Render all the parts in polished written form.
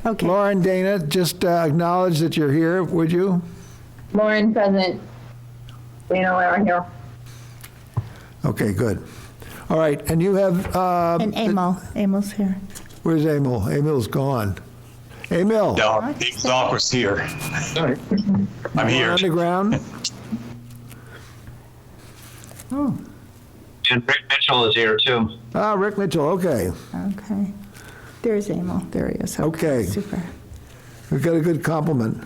Okay. Lauren, Dana, just acknowledge that you're here, would you? Lauren, present. Dana, we're here. Okay, good. All right, and you have... And Emil. Emil's here. Where's Emil? Emil's gone. Emil? No, Dave's office here. I'm here. On the ground? Oh. And Rick Mitchell is here too. Ah, Rick Mitchell, okay. Okay. There's Emil. There he is. Okay. Super. We've got a good compliment.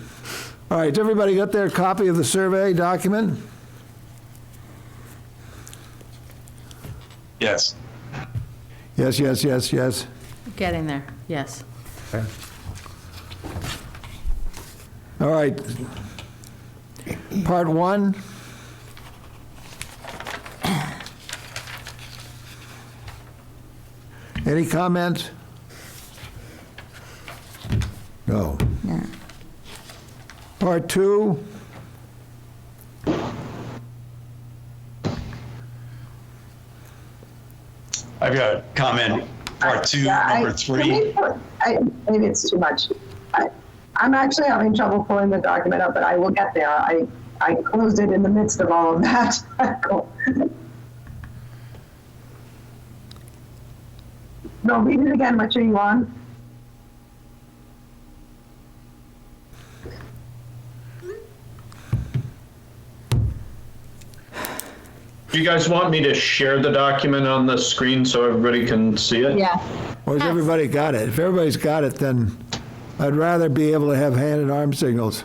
All right, everybody got their copy of the survey document? Yes. Yes, yes, yes, yes. Getting there, yes. All right. Part 1. Any comments? No. Yeah. Part 2. I've got a comment, part 2, number 3. Maybe it's too much. I'm actually having trouble pulling the document up, but I will get there. I closed it in the midst of all of that. No, read it again. What are you on? Do you guys want me to share the document on the screen so everybody can see it? Yeah. Or has everybody got it? If everybody's got it, then I'd rather be able to have hand and arm signals.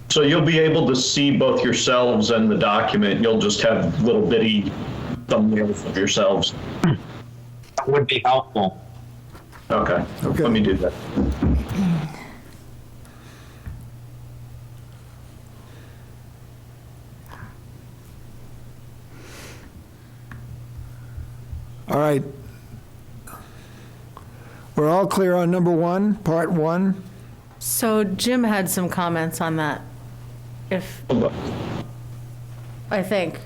So you'll be able to see both yourselves and the document. You'll just have little bitty thumbnails of yourselves. That would be helpful. Okay. Okay. Let me do that. All right. We're all clear on number 1, part 1? So Jim had some comments on that. I think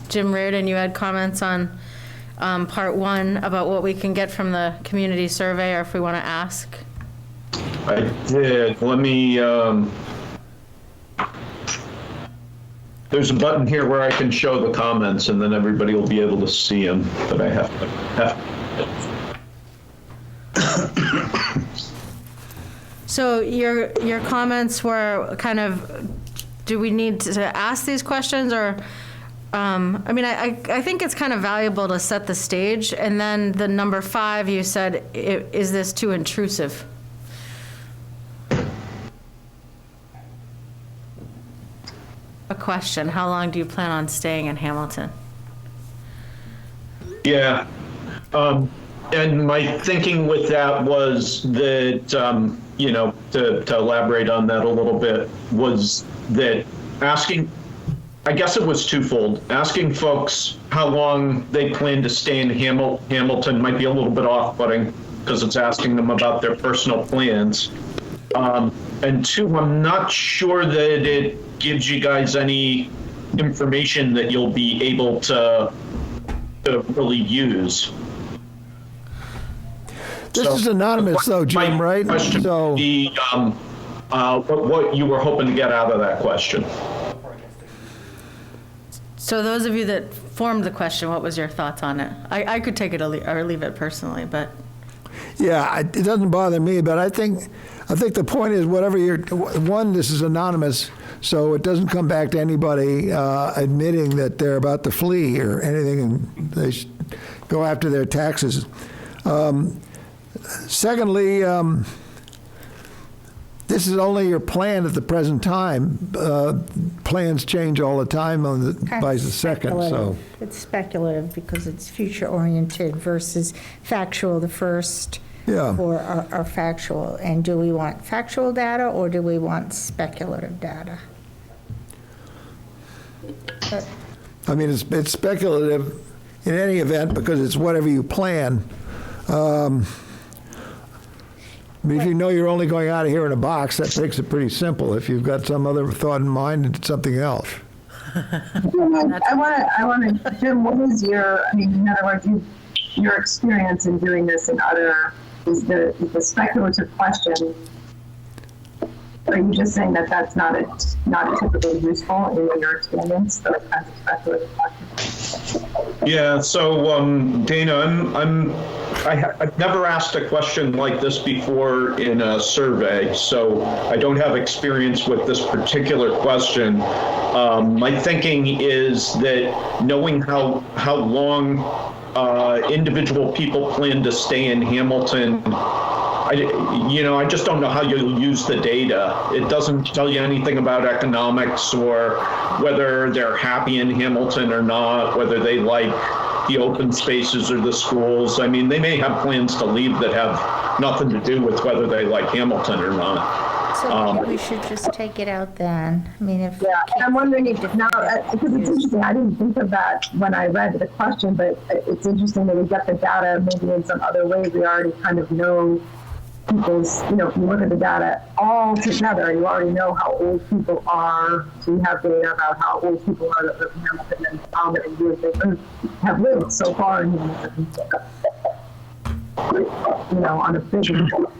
Jim Reardon, you had comments on part 1 about what we can get from the community survey, or if we want to ask. I did. Let me, there's a button here where I can show the comments and then everybody will be able to see them, but I have So your comments were kind of, do we need to ask these questions, or, I mean, I think it's kind of valuable to set the stage, and then the number 5, you said, is this too intrusive? A question, how long do you plan on staying in Hamilton? Yeah. And my thinking with that was that, you know, to elaborate on that a little bit, was that asking, I guess it was twofold. Asking folks how long they plan to stay in Hamilton might be a little bit off-putting because it's asking them about their personal plans. And 2, I'm not sure that it gives you guys any information that you'll be able to really use. This is anonymous, though, Jim, My right? question So, would be, what you were hoping to get out of that question. So those of you that formed the question, what was your thoughts on it? I could take it or leave it personally, but. yeah, it doesn't bother me, but I think the point is whatever this is anonymous, so it doesn't come back to anybody admitting that they're about to flee or anything, and they should go after their taxes. Secondly, this is only your plan at the present time. Plans change all the time by the second, so. It's speculative because it's future-oriented versus factual, the first. Yeah. Or are factual. And do we want factual data or do we want speculative data? I mean, it's speculative in any event because it's whatever you plan. I mean, if you know you're only going out of here in a box, that makes it pretty simple. If you've got some other thought in mind, it's something else. I want to, Jim, what is your, I mean, in other words, your experience in doing this in other, is the speculative question, are you just saying that that's not typically useful in your experience, those kinds of speculative questions? Yeah, so Dana, I've never asked a question like this before in a survey, so I don't have experience with this particular question. My thinking is that knowing how long individual people plan to stay in Hamilton, I just don't know how you'll use the data. It doesn't tell you anything about economics or whether they're happy in Hamilton or not, whether they like the open spaces or the schools. I mean, they may have plans to leave that have nothing to do with whether they like Hamilton or not. So maybe we should just take it out then. I mean, if. Yeah, and I'm wondering if now, because it's interesting, I didn't think of that when I read the question, but it's interesting that we get the data maybe in some other ways. We already kind of know people's, if you look at the data all together, you already know how old people are. So you have data about how old people are that live in Hamilton and how many years they have lived so far in Hamilton. On a big scale.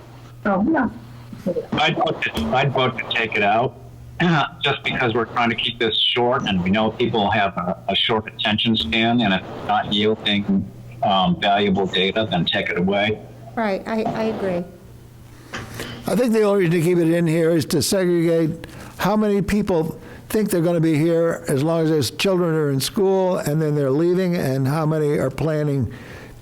So, yeah. I'd vote to take it out, just because we're trying to keep this short, and we know people have a short attention span, and if it's not yielding valuable data, then take it away. Right, I agree. I think the only reason to keep it in here is to segregate how many people think they're going to be here as long as their children are in school and then they're leaving, and how many are planning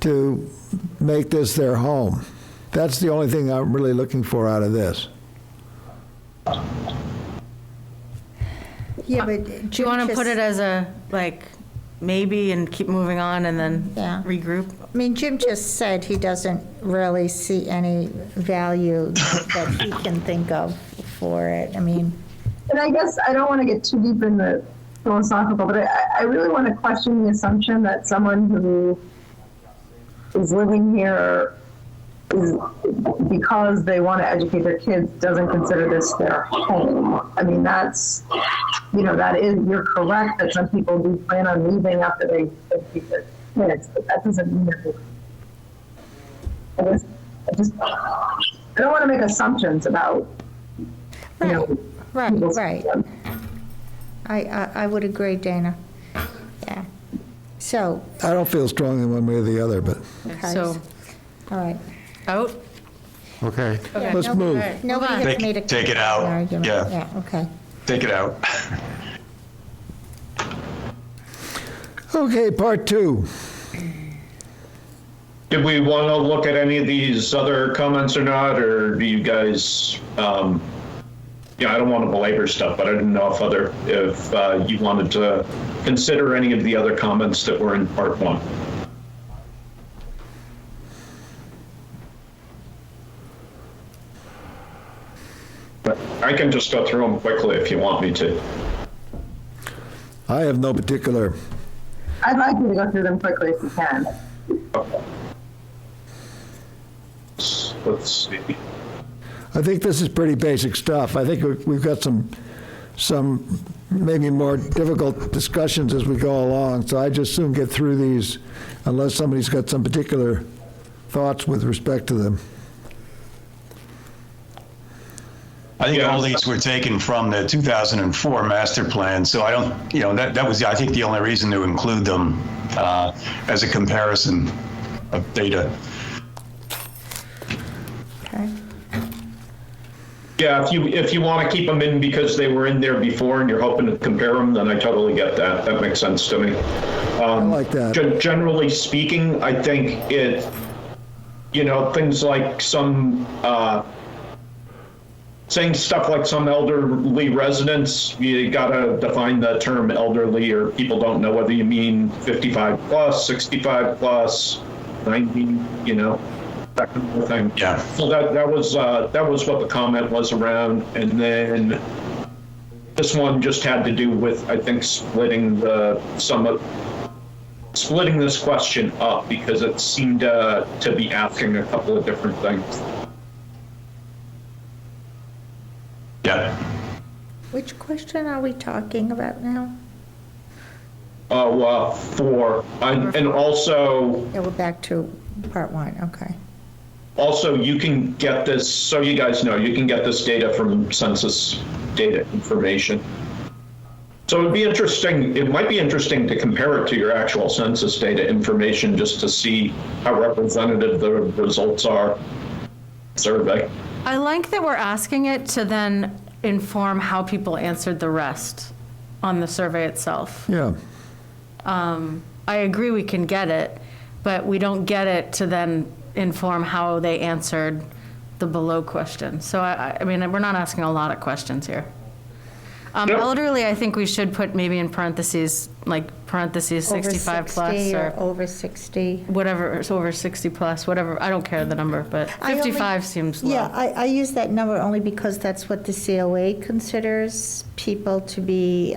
to make this their home. That's the only thing I'm really looking for out of this. Yeah, but Do you want to put it as a, maybe and keep moving on and then Yeah. regroup? I mean, Jim just said he doesn't really see any value that he can think of for it. I mean, And I guess I don't want to get too deep in the philosophical, but I really want to question the assumption that someone who is living here is, because they want to educate their kids, doesn't consider this their home. I mean, that's, that is, you're correct that some people do plan on leaving after they educate their kids, but that doesn't mean that I don't want to make assumptions about, right. people's- I would agree, Dana. Yeah. So, I don't feel strongly one way or the other, but okay. So, All right. out? okay. Okay. Let's move. All right, Nobody move on. has made a. Take it out. argument. Yeah. Yeah, okay. Take it out. Okay, part 2. Did we want to look at any of these other comments or not, or do you guys, I don't want to belabor stuff, but I didn't know if you wanted to consider any of the other comments that were in part 1. But I can just go through them quickly if you want me to. I have no particular. I'd like you to go through them quickly if you can. Let's see. I think this is pretty basic stuff. I think we've got some maybe more difficult discussions as we go along, so I just soon get through these unless somebody's got some particular thoughts with respect to them. I think Yeah. all these were taken from the 2004 master plan, so I don't, that was, I think, the only reason to include them as a comparison of data. Okay. Yeah, if you want to keep them in because they were in there before and you're hoping to compare them, then I totally get that. That makes sense to me. I like that. Generally speaking, I think things like saying stuff like some elderly residents, you gotta define the term elderly, or people don't know whether you mean 55 plus, 65 plus, 90, that kind of thing. Yeah. So that was what the comment was around, and then this one just had to do with, I think, splitting this question up because it seemed to be asking a couple of different things. Yeah. Which question are we talking about now? 4. And also, Yeah, we're back to part 1, okay. also, you can get this, so you guys know, you can get this data from census data information. So it'd be interesting, it might be interesting to compare it to your actual census data information just to see how representative the results are. Survey. I like that we're asking it to then inform how people answered the rest on the survey itself. Yeah. I agree we can get it, but we don't get it to then inform how they answered the below question. So I mean, we're not asking a lot of questions here. Yep. Elderly, I think we should put maybe in parentheses, like parentheses 65 plus Over 60 or over 60. whatever, it's over 60 plus, whatever. I don't care the number, but I only- 55 seems low. Yeah, I use that number only because that's what the COA considers people to be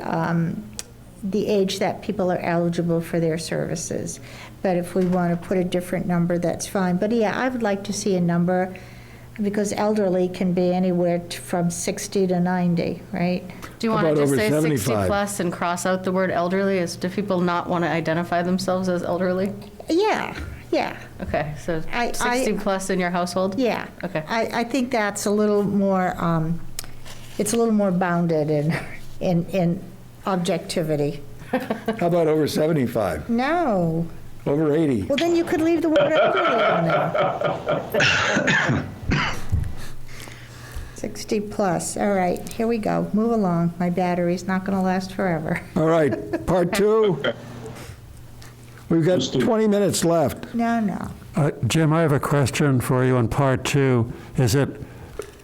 the age that people are eligible for their services. But if we want to put a different number, that's fine. But yeah, I would like to see a number because elderly can be anywhere from 60 to 90, right? Do you How want to about just over say 60 75? plus and cross out the word elderly? Do people not want to identify themselves as elderly? Yeah, yeah, Okay, so I- 60 plus in your household? yeah. Okay. I think that's a little more, it's a little more bounded in objectivity. How about over 75? No. Over 80? Well, then you could leave the word elderly on there. 60 plus, all right, here we go, move along. My battery's not going to last forever. All right, part 2. We've got 20 minutes left. No. Jim, I have a question for you on part 2. Is it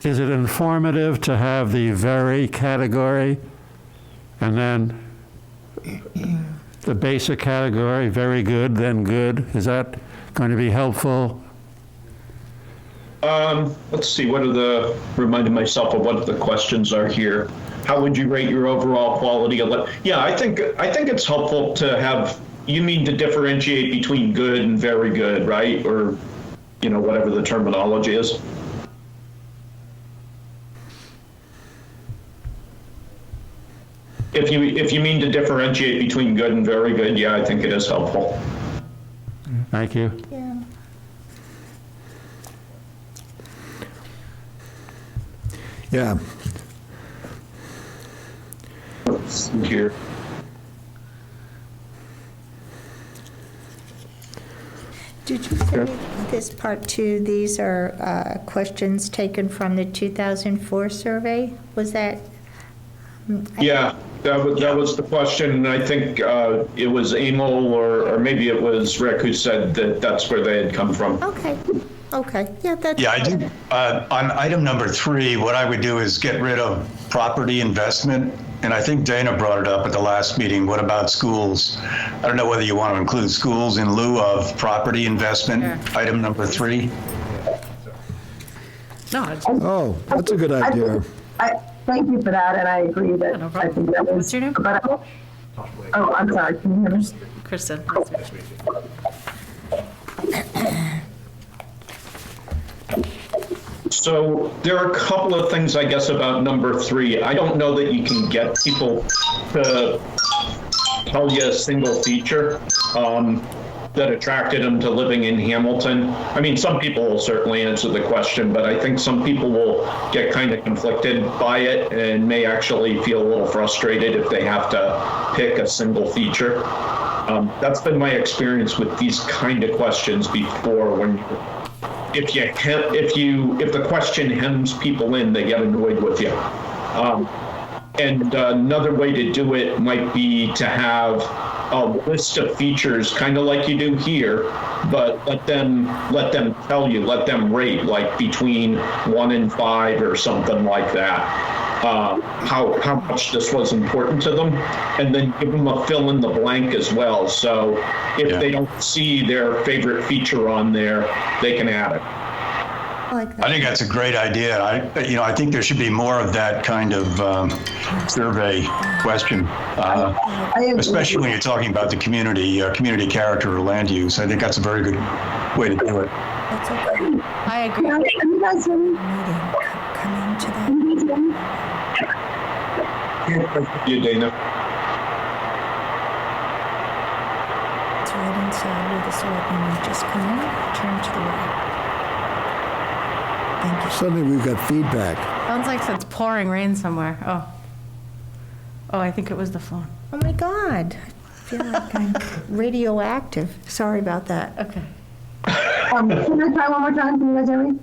informative to have the very category and then the basic category, very good, then good? Is that going to be helpful? Let's see, reminding myself of what the questions are here. How would you rate your overall quality of life? Yeah, I think it's helpful to have, you mean to differentiate between good and very good, right? Or, whatever the terminology is. If you mean to differentiate between good and very good, yeah, I think it is helpful. Thank you. Yeah. Yeah. Let's see here. Did you say this part 2, these are questions taken from the 2004 survey? Was that? Yeah, that was the question, and I think it was Emil or maybe it was Rick who said that that's where they had come from. Okay, yeah, that's. Yeah, I do. On item number 3, what I would do is get rid of property investment. And I think Dana brought it up at the last meeting. What about schools? I don't know whether you want to include schools in lieu of property investment, item number 3. No, Oh, that's a good idea. Thank you for that, and I agree that no I problem. think that was. What's your name? But I'm sorry. Can you hear me? Kristen. So there are a couple of things, I guess, about number 3. I don't know that you can get people to tell you a single feature that attracted them to living in Hamilton. I mean, some people will certainly answer the question, but I think some people will get kind of conflicted by it and may actually feel a little frustrated if they have to pick a single feature. That's been my experience with these kind of questions before. If the question hems people in, they get annoyed with you. And another way to do it might be to have a list of features, kind of like you do here, but let them let them rate, like between 1 and 5 or something like that. How much this was important to them, and then give them a fill in the blank as well. So if they don't see their favorite feature on there, they can add it. I like that. I think that's a great idea. I think there should be more of that kind of survey question, especially when you're talking about the community character or land use. I think that's a very good way to do it. That's okay. I agree. Can you guys hear me? Come into that. Can you hear me? You, Dana. inside where the selectmen might just come in, turn to the right. Thank you. Suddenly we've got feedback. Sounds like it's pouring rain somewhere. Oh, I think it was the phone. Oh my God, I feel like I'm radioactive. Sorry about that. Okay. Can I try one more time? Can you guys hear me?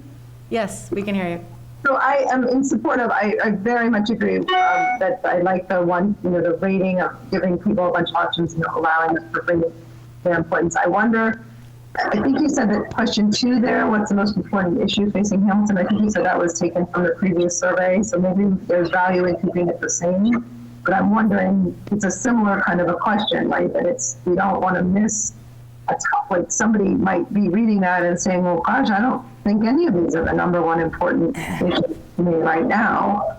Yes, we can hear you. So I am in support of, I very much agree that I like the one, the rating of giving people a bunch of options, allowing them to bring their importance. I wonder, I think you said that question 2 there, what's the most important issue facing Hamilton? I think you said that was taken from the previous survey, so maybe there's value in keeping it the same. But I'm wondering, it's a similar kind of a question, right? That we don't want to miss like somebody might be reading that and saying, well, gosh, I don't think any of these are the number one important issue to me right now.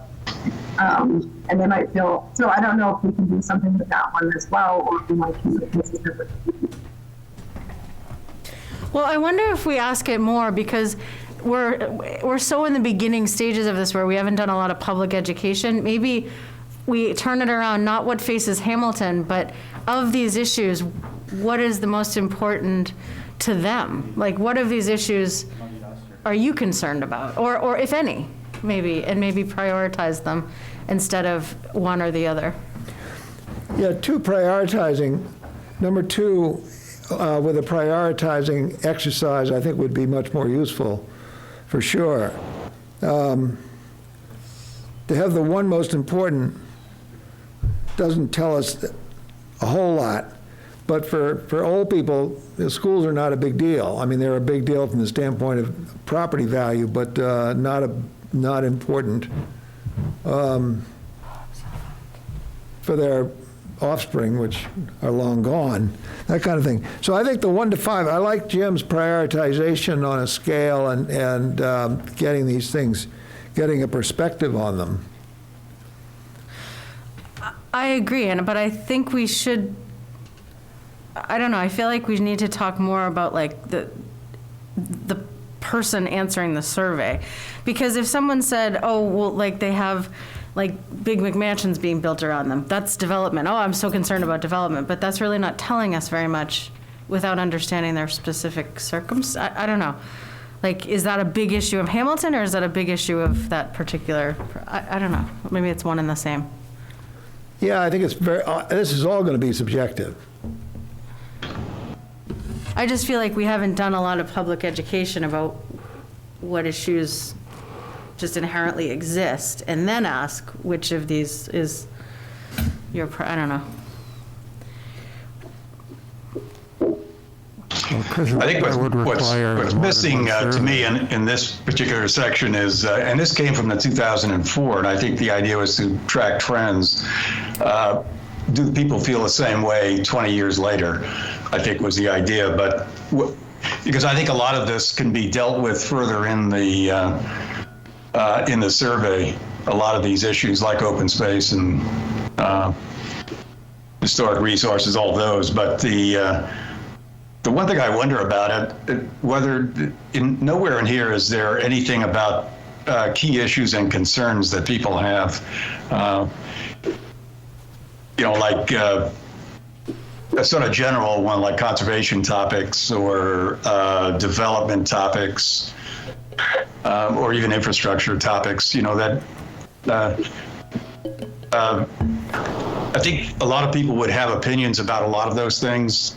And they might feel, so I don't know if we can do something with that one as well, or if we might keep it consistent with. Well, I wonder if we ask it more, because we're so in the beginning stages of this where we haven't done a lot of public education. Maybe we turn it around, not what faces Hamilton, but of these issues, what is the most important to them? Like, what of these issues are you concerned about? Or if any, maybe, and maybe prioritize them instead of one or the other. Yeah, 2, prioritizing. Number 2, with a prioritizing exercise, I think would be much more useful, for sure. To have the one most important doesn't tell us a whole lot. But for old people, the schools are not a big deal. I mean, they're a big deal from the standpoint of property value, but not important for their offspring, which are long gone, that kind of thing. So I think the 1 to 5, I like Jim's prioritization on a scale and getting these things, getting a perspective on them. I agree, but I think we should, I don't know, I feel like we need to talk more about like the person answering the survey. Because if someone said, oh, well, like they have like big McMansions being built around them, that's development. Oh, I'm so concerned about development, but that's really not telling us very much without understanding their specific circumstances. I don't know. Like, is that a big issue of Hamilton, or is that a big issue of that particular, I don't know. Maybe it's one and the same. Yeah, I think it's this is all going to be subjective. I just feel like we haven't done a lot of public education about what issues just inherently exist, and then ask which of these is your, I don't know. I think what's missing to me in this particular section is, and this came from the 2004, and I think the idea was to track trends. Do people feel the same way 20 years later, I think was the idea. But because I think a lot of this can be dealt with further in the survey, a lot of these issues like open space and historic resources, all those. But the one thing I wonder about it, whether nowhere in here is there anything about key issues and concerns that people have. Like a sort of general one, like conservation topics or development topics, or even infrastructure topics. I think a lot of people would have opinions about a lot of those things,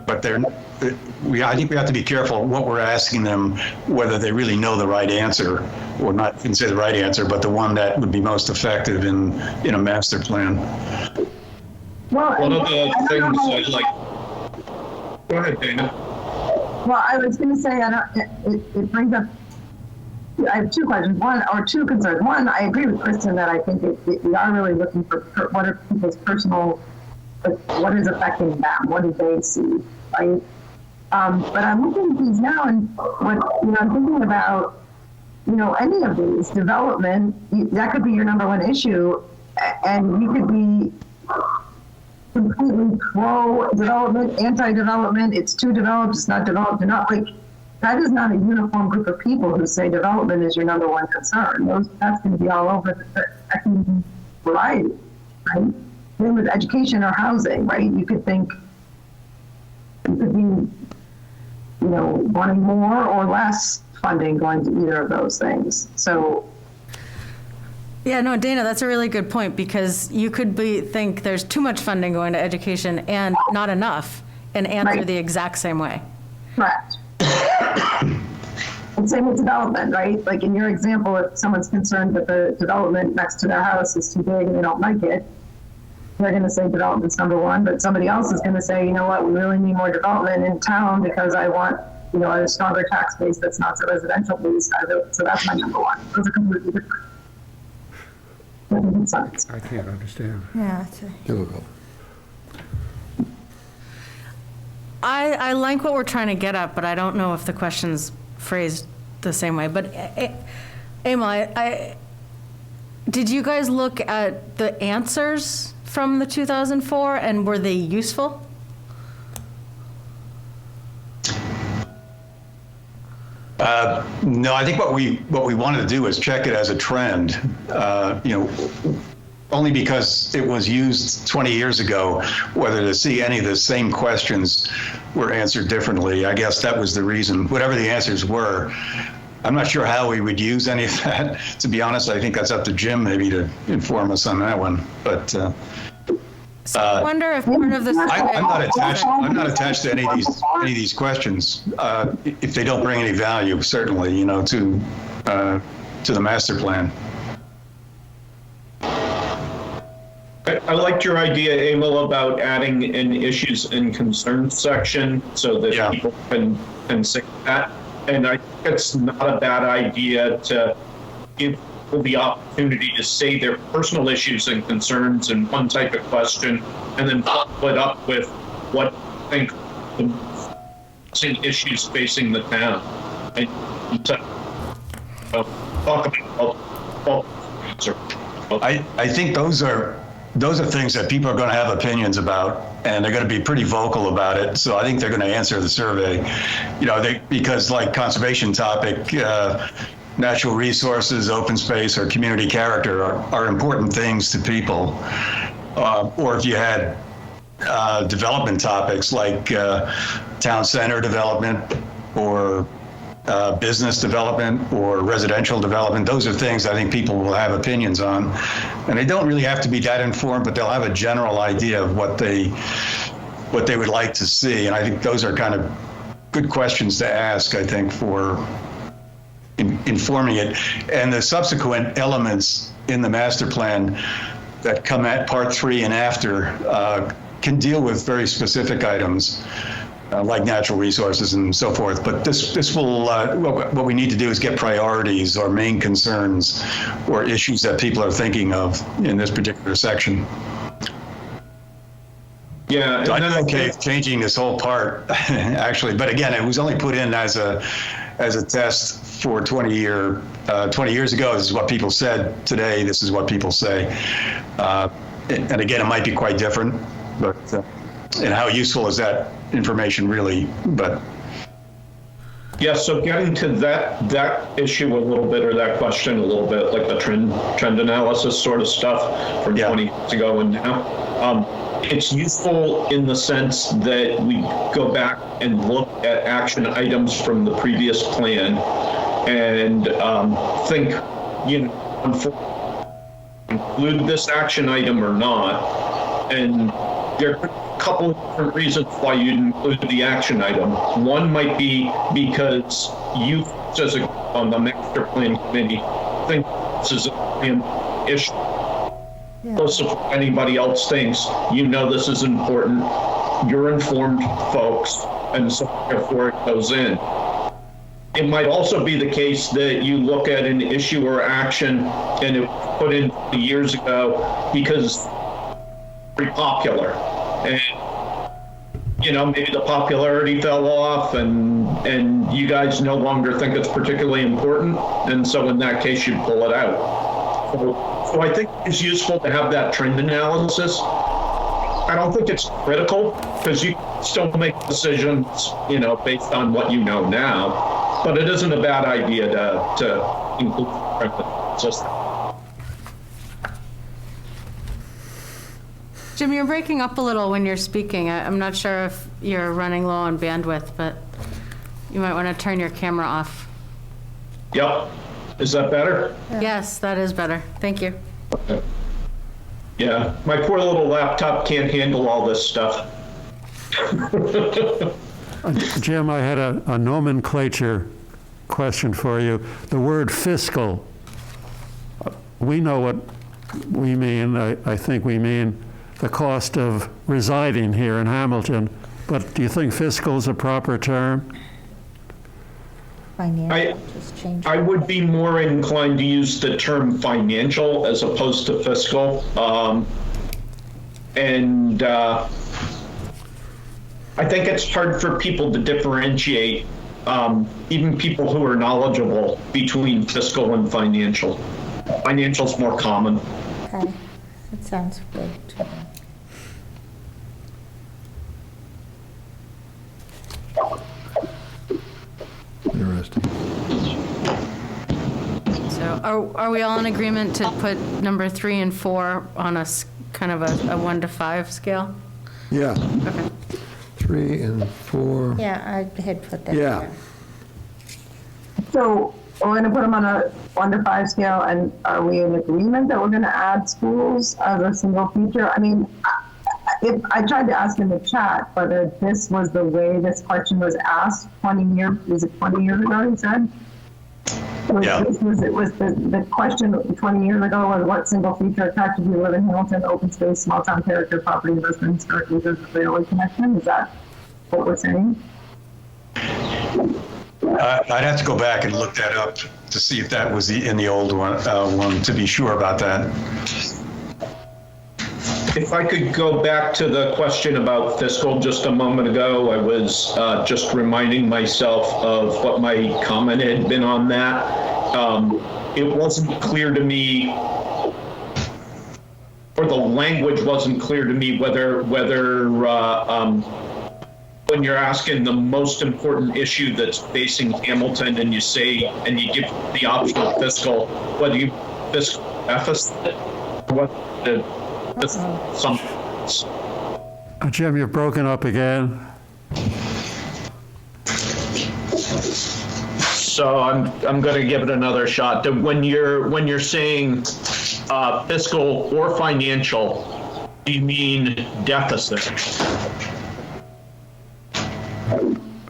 but I think we have to be careful what we're asking them, whether they really know the right answer, or not even say the right answer, but the one that would be most effective in a master plan. Well, one of the things I like. Go ahead, Dana. Well, I was going to say, it brings up. I have 2 questions. Two concerns. One, I agree with Kristen that I think we are really looking for what are people's personal, what is affecting them, what do they see, right? But I'm looking at these now, and I'm thinking about, any of these development. That could be your number one issue, and you could be completely pro-development, anti-development. It's too developed. It's not developed enough. Like, that is not a uniform group of people who say development is your number one concern. That's going to be all over the variety, right? Same with education or housing, right? You could think it could be, wanting more or less funding going to either of those things. So, Yeah, no, Dana, that's a really good point, because you could think there's too much funding going to education and not enough, and answer Right. the exact same way. correct. And same with development, right? Like in your example, if someone's concerned that the development next to their house is too big and they don't like it, they're going to say development's number one, but somebody else is going to say, you know what, we really need more development in town because I want, a stronger tax base that's not so residential based. So that's my number one. Those are completely different. Sides. I can't understand. Yeah. Difficult. I like what we're trying to get at, but I don't know if the question's phrased the same way. But Emil, did you guys look at the answers from the 2004, and were they useful? No, I think what we wanted to do is check it as a trend, only because it was used 20 years ago, whether to see any of the same questions were answered differently. I guess that was the reason. Whatever the answers were, I'm not sure how we would use any of that. To be honest, I think that's up to Jim maybe to inform us on that one. But So I wonder if part of this. I'm not attached to any of these questions. If they don't bring any value, certainly, to the master plan. I liked your idea, Emil, about adding an issues and concerns section so that people can say that. And I think it's not a bad idea to give people the opportunity to say their personal issues and concerns in one type of question, and then follow it up with what you think the issues facing the town. And talk about I think those are things that people are going to have opinions about, and they're going to be pretty vocal about it. So I think they're going to answer the survey, because like conservation topic, natural resources, open space, or community character are important things to people. Or if you had development topics like town center development or business development or residential development, those are things I think people will have opinions on. And they don't really have to be that informed, but they'll have a general idea of what they would like to see. And I think those are kind of good questions to ask, I think, for informing it. And the subsequent elements in the master plan that come at part 3 and after can deal with very specific items. Like natural resources and so forth, but this will, what we need to do is get priorities or main concerns or issues that people are thinking of in this particular section. Yeah, so I'm okay changing this whole part, actually, but again, it was only put in as a test for 20 years ago. This is what people said. Today, this is what people say. And again, it might be quite different, but and how useful is that information really? But yeah, so getting to that issue a little bit, or that question a little bit, like the trend analysis sort of stuff from 20 years ago and now, it's useful in the sense that we go back and look at action items from the previous plan and think, include this action item or not. And there are a couple of different reasons why you'd include the action item. One might be because you, as on the master plan committee, think this is an issue. Plus, if anybody else thinks, this is important, you're informed folks, and so therefore it goes in. It might also be the case that you look at an issue or action and it was put in years ago because it's very popular. And, maybe the popularity fell off and you guys no longer think it's particularly important. And so in that case, you pull it out. So I think it's useful to have that trend analysis. I don't think it's critical because you still make decisions, based on what you know now. But it isn't a bad idea to include the trend analysis. Jim, you're breaking up a little when you're speaking. I'm not sure if you're running low on bandwidth, but you might want to turn your camera off. Yep. Is that better? Yes, that is better. Thank you. Okay. Yeah, my poor little laptop can't handle all this stuff. Jim, I had a nomenclature question for you. The word fiscal, we know what we mean. I think we mean the cost of residing here in Hamilton, but do you think fiscal is a proper term? Financial, just change. I would be more inclined to use the term financial as opposed to fiscal. I think it's hard for people to differentiate, even people who are knowledgeable, between fiscal and financial. Financial's more common. Okay, that sounds good to me. Interesting. So are we all in agreement to put number 3 and 4 on a kind of a 1 to 5 scale? Yeah, Okay. 3 and 4. Yeah, I had put that Yeah. there. So we're going to put them on a 1 to 5 scale, and are we in agreement that we're going to add schools as a single feature? I mean, if I tried to ask in the chat whether this was the way this question was asked 20 years ago, he said? Yeah. It was the question 20 years ago was what single feature attracted you to live in Hamilton, open space, small town character, property investment, historic users, railway connection? Is that what we're saying? I'd have to go back and look that up to see if that was in the old one to be sure about that. If I could go back to the question about fiscal just a moment ago, I was just reminding myself of what my comment had been on that. It wasn't clear to me, or the language wasn't clear to me whether when you're asking the most important issue that's facing Hamilton and you give the option of fiscal, whether you fiscal deficit, what the some. Jim, you've broken up again. So I'm going to give it another shot. When you're saying fiscal or financial, do you mean deficit?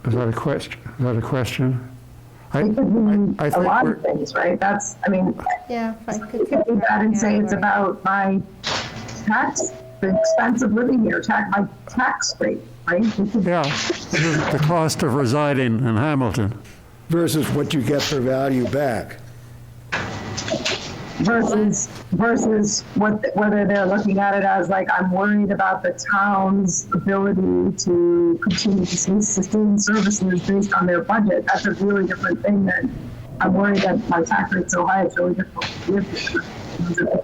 Is that a question? It could mean I a think lot we're- of things, right? That's, I mean, Yeah, if I could. you could do that and say it's about my tax, the expense of living here, my tax rate, right? We could- Yeah, the cost of residing in Hamilton. Versus what you get for value back. Versus whether they're looking at it as like, I'm worried about the town's ability to continue to sustain services based on their budget. That's a really different thing than I'm worried that my tax rate's so high, it's really difficult to live here.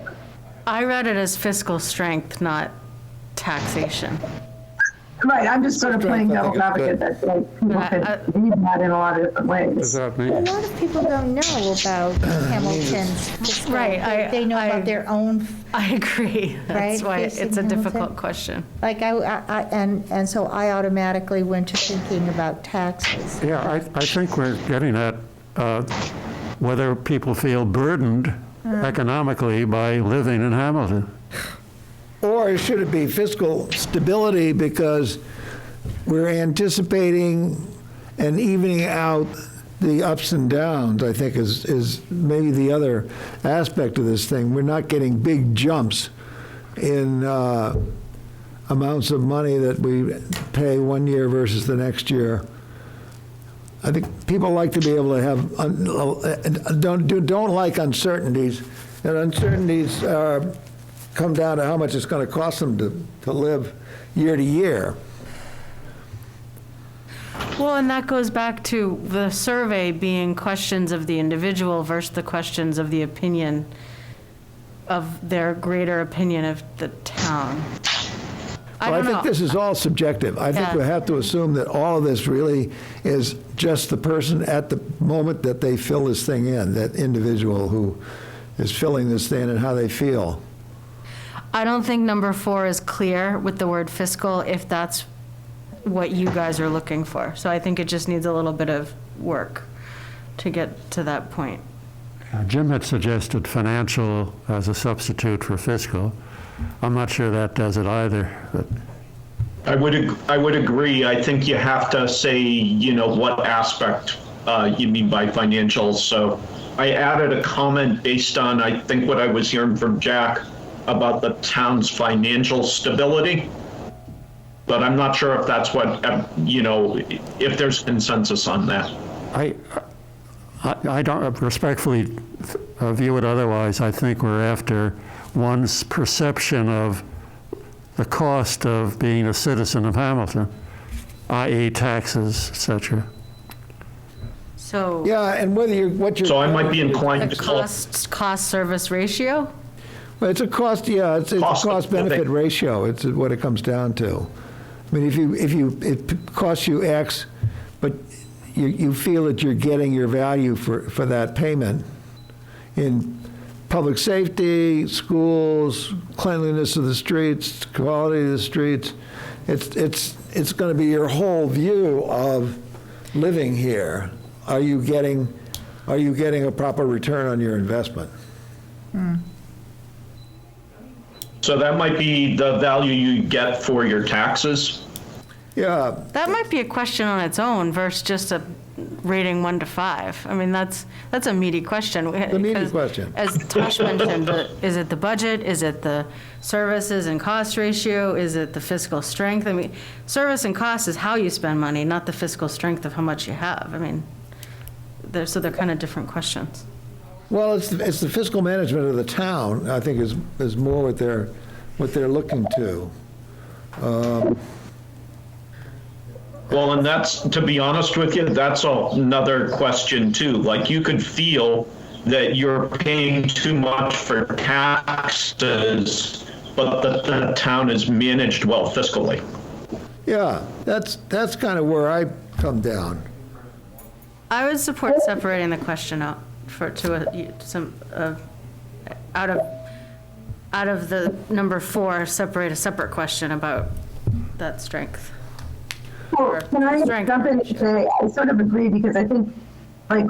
I read it as fiscal strength, not taxation. Right, I'm just sort of playing I think devil's it's advocate that like people could read that in a lot of different Does ways. that A mean? lot of people don't know about Hamilton's fiscal. Right, They know I- about their own, I agree. That's Right, why facing it's a difficult Hamilton? question. like and so I automatically went to thinking about taxes. Yeah, I think we're getting at whether people feel burdened economically by living in Hamilton. Or should it be fiscal stability because we're anticipating and evening out the ups and downs, I think is maybe the other aspect of this thing. We're not getting big jumps in amounts of money that we pay one year versus the next year. I think people like to be able to have, don't like uncertainties, and uncertainties come down to how much it's going to cost them to live year to year. Well, and that goes back to the survey being questions of the individual versus the questions of the opinion, of their greater opinion of the town. I Well, I don't think know. this is all subjective. I think Yeah. we have to assume that all of this really is just the person at the moment that they fill this thing in, that individual who is filling this thing and how they feel. I don't think number 4 is clear with the word fiscal if that's what you guys are looking for. So I think it just needs a little bit of work to get to that point. Jim had suggested financial as a substitute for fiscal. I'm not sure that does it either. But I would agree. I think you have to say, what aspect you mean by financials. So I added a comment based on, I think, what I was hearing from Jack about the town's financial stability. But I'm not sure if that's what, if there's consensus on that. I don't respectfully view it otherwise. I think we're after one's perception of the cost of being a citizen of Hamilton, i.e. taxes, etc. So Yeah, and So I might be inclined the to call cost service ratio? Well, it's a cost, yeah, it's a Cost of cost-benefit living. ratio. It's what it comes down to. I mean, it costs you X, but you feel that you're getting your value for that payment in public safety, schools, cleanliness of the streets, quality of the streets. It's going to be your whole view of living here. Are you getting a proper return on your investment? So that might be the value you get for your taxes. Yeah, That might be a question on its own versus just a rating 1 to 5. I mean, that's a meaty question. The meaty Because question. As Tosh mentioned, is it the budget? Is it the services and cost ratio? Is it the fiscal strength? I mean, service and cost is how you spend money, not the fiscal strength of how much you have. I mean, they're kind of different questions. well, it's the fiscal management of the town, I think, is more what they're looking to. Well, and that's, to be honest with you, that's another question too. Like, you could feel that you're paying too much for taxes, but that the town is managed well fiscally. Yeah, that's kind of where I come down. I would support separating the question out out of the number 4, separate a separate question about that strength. Well, can I Strength. jump in and say, I sort of agree, because I think,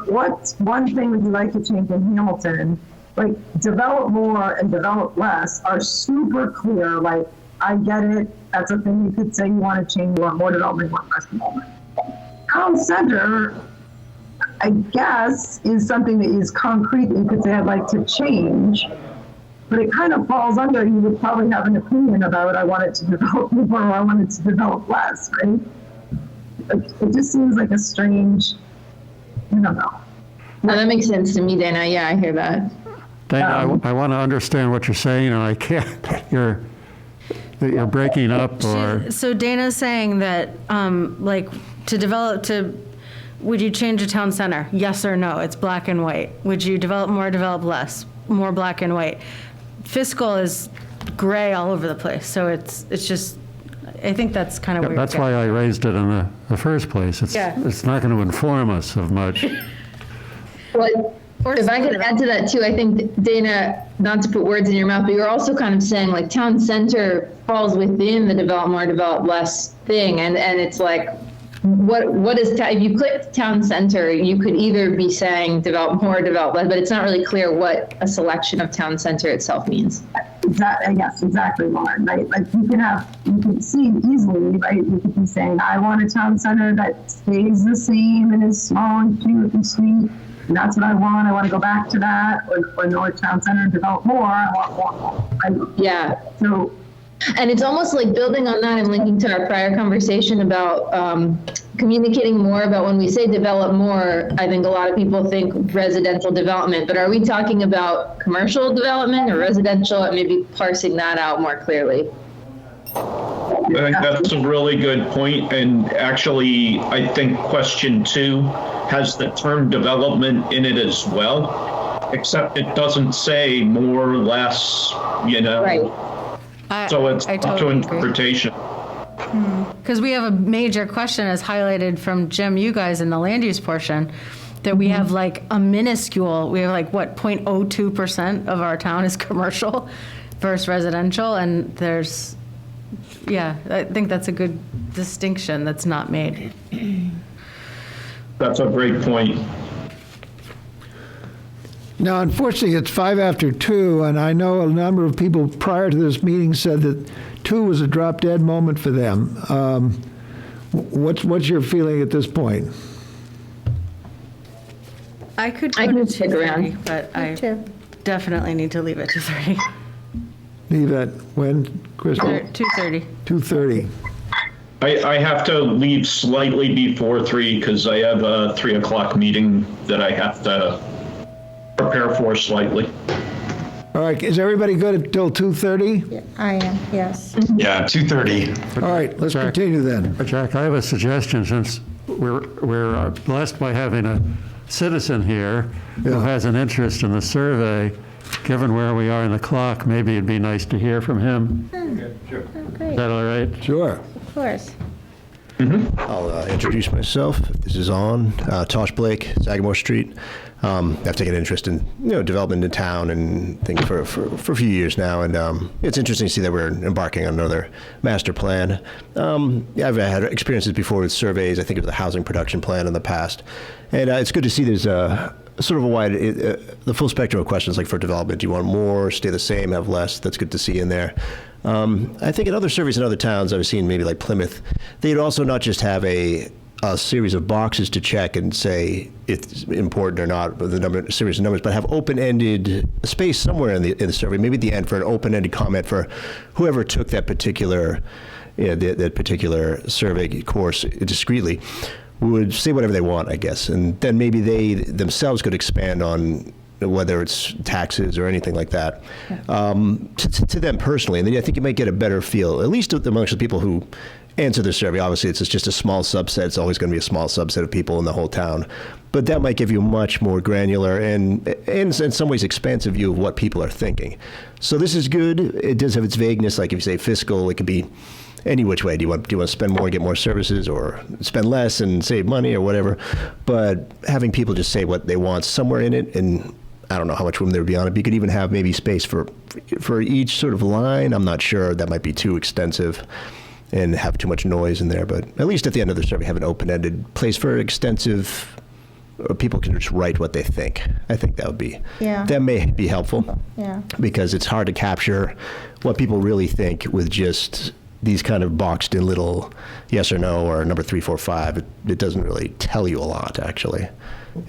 what's one thing would you like to change in Hamilton? Develop more and develop less are super clear. I get it. That's a thing you could say you want to change. You want more development, you want less development. Town center, I guess, is something that is concrete that you could say I'd like to change. But it kind of falls under, you would probably have an opinion about, I want it to develop more or I want it to develop less, right? It just seems like a strange, I don't know. No, that makes sense to me, Dana. Yeah, I hear that. Dana, I want to understand what you're saying, and I can't. You're breaking up, or So Dana's saying that, would you change a town center? Yes or no? It's black and white. Would you develop more, develop less? More black and white. Fiscal is gray all over the place. So it's just, I think that's kind of weird. that's why I raised it in the first place. Yeah. It's not going to inform us of much. Well, if I could add to that too, I think, Dana, not to put words in your mouth, but you're also kind of saying town center falls within the develop more, develop less thing. And it's what is, if you click town center, you could either be saying develop more, develop less, but it's not really clear what a selection of town center itself means. Yes, exactly, Lauren, right? You can see easily, right? You could be saying, I want a town center that stays the same and is small and cute and sweet. And that's what I want. I want to go back to that. Or North Town Center, develop more. I want more. Right? Yeah. So, and it's almost like building on that and linking to our prior conversation about communicating more about when we say develop more, I think a lot of people think residential development, but are we talking about commercial development or residential, and maybe parsing that out more clearly? I think that's a really good point. And actually, I think question 2 has the term development in it as well, except it doesn't say more or less, Right. So it's I up to totally agree. interpretation. Because we have a major question as highlighted from Jim, you guys in the land use portion, that we have a minuscule, we have 0.02% of our town is commercial. versus residential, and there's, yeah, I think that's a good distinction that's not made. That's a great point. Now, unfortunately, it's 5 after 2, and I know a number of people prior to this meeting said that 2 was a drop-dead moment for them. What's your feeling at this point? I could I go can to stick 2:30, around. but Me I too. definitely need to leave at 2:30. Leave at when, Crystal? 2:30. 2:30. I have to leave slightly before 3 because I have a 3 o'clock meeting that I have to prepare for slightly. All right, is everybody good until 2:30? Yeah, I am, yes. Yeah, 2:30. All right, let's Jack. continue then. Jack, I have a suggestion, since we're blessed by having a citizen here who Yeah. has an interest in the survey. Given where we are in the clock, maybe it'd be nice to hear from him. Oh, Is great, that all right? Sure. of course. I'll introduce myself. If this is on, Tosh Blake, Sagamore Street. I've taken an interest in development in town and things for a few years now, and it's interesting to see that we're embarking on another master plan. I've had experiences before with surveys. I think of the housing production plan in the past, and it's good to see there's a sort of a wide, the full spectrum of questions like for development. Do you want more, stay the same, have less? That's good to see in there. I think in other surveys in other towns I've seen, maybe like Plymouth, they'd also not just have a series of boxes to check and say it's important or not, the series of numbers, but have open-ended space somewhere in the survey, maybe at the end for an open-ended comment for whoever took that particular that particular survey course discreetly would say whatever they want, I guess, and then maybe they themselves could expand on whether it's taxes or anything like that, to them personally. And then I think you might get a better feel, at least amongst the people who answer the survey. Obviously, it's just a small subset. It's always going to be a small subset of people in the whole town. But that might give you a much more granular and in some ways expansive view of what people are thinking. So this is good. It does have its vagueness. Like if you say fiscal, it could be any which way. Do you want to spend more, get more services, or spend less and save money, or whatever? But having people just say what they want somewhere in it, and I don't know how much room there would be on it, but you could even have maybe space for each sort of line. I'm not sure. That might be too extensive and have too much noise in there. But at least at the end of the survey, have an open-ended place for extensive, or people can just write what they think. I think that would be, Yeah. that may be helpful. Yeah. Because it's hard to capture what people really think with just these kind of boxed in little yes or no or number 3, 4, 5. It doesn't really tell you a lot, actually,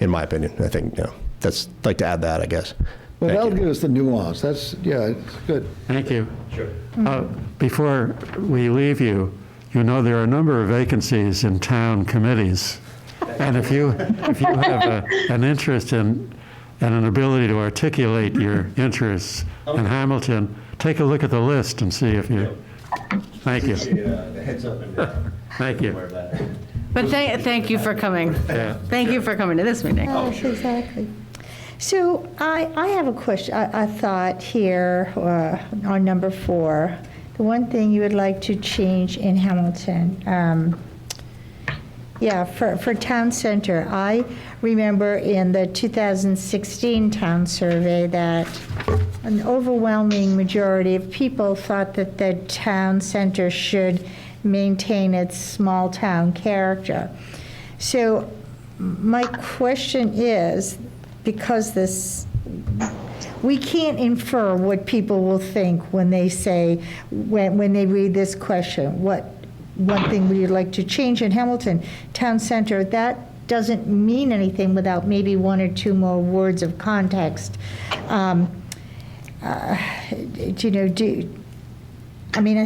in my opinion. I think, that's, I'd like to add that, I guess. Well, Thank that'll you. give us the nuance. That's, yeah, it's good. Thank you. Sure. Before we leave you, there are a number of vacancies in town committees. And if you have an interest in and an ability to articulate your interests in Hamilton, take a look at the list and see if you. Thank you. Thank you. But thank you for coming. Yeah. Thank you for coming to this meeting. Yes, exactly. So I have a question, a thought here on number 4. The one thing you would like to change in Hamilton. For town center, I remember in the 2016 town survey that an overwhelming majority of people thought that the town center should maintain its small town character. So my question is, because we can't infer what people will think when they say, when they read this question, what one thing would you like to change in Hamilton Town Center? That doesn't mean anything without maybe 1 or 2 more words of context. I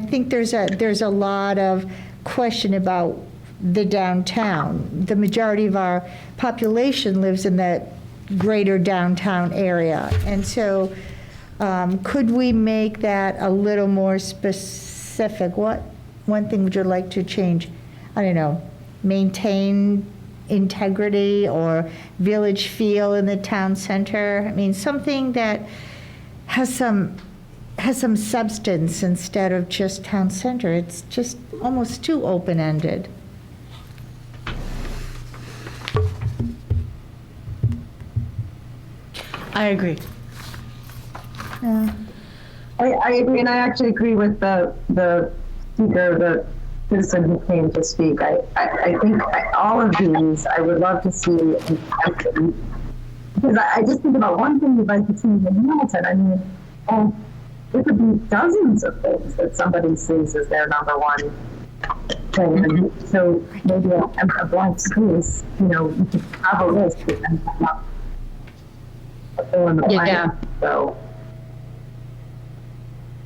think there's a lot of question about the downtown. The majority of our population lives in that greater downtown area. And so could we make that a little more specific? What one thing would you like to change? I don't know, maintain integrity or village feel in the town center? I mean, something that has some substance instead of just town center. It's just almost too open-ended. I agree. I agree, and I actually agree with the speaker, the citizen who came to speak. I think all of these, I would love to see in action. Because I just think about one thing you'd like to see in Hamilton. I mean, there could be dozens of things that somebody sees as their number one thing. And so maybe a blank space, you could have a list and come up. Fill in the blank. Yeah. So.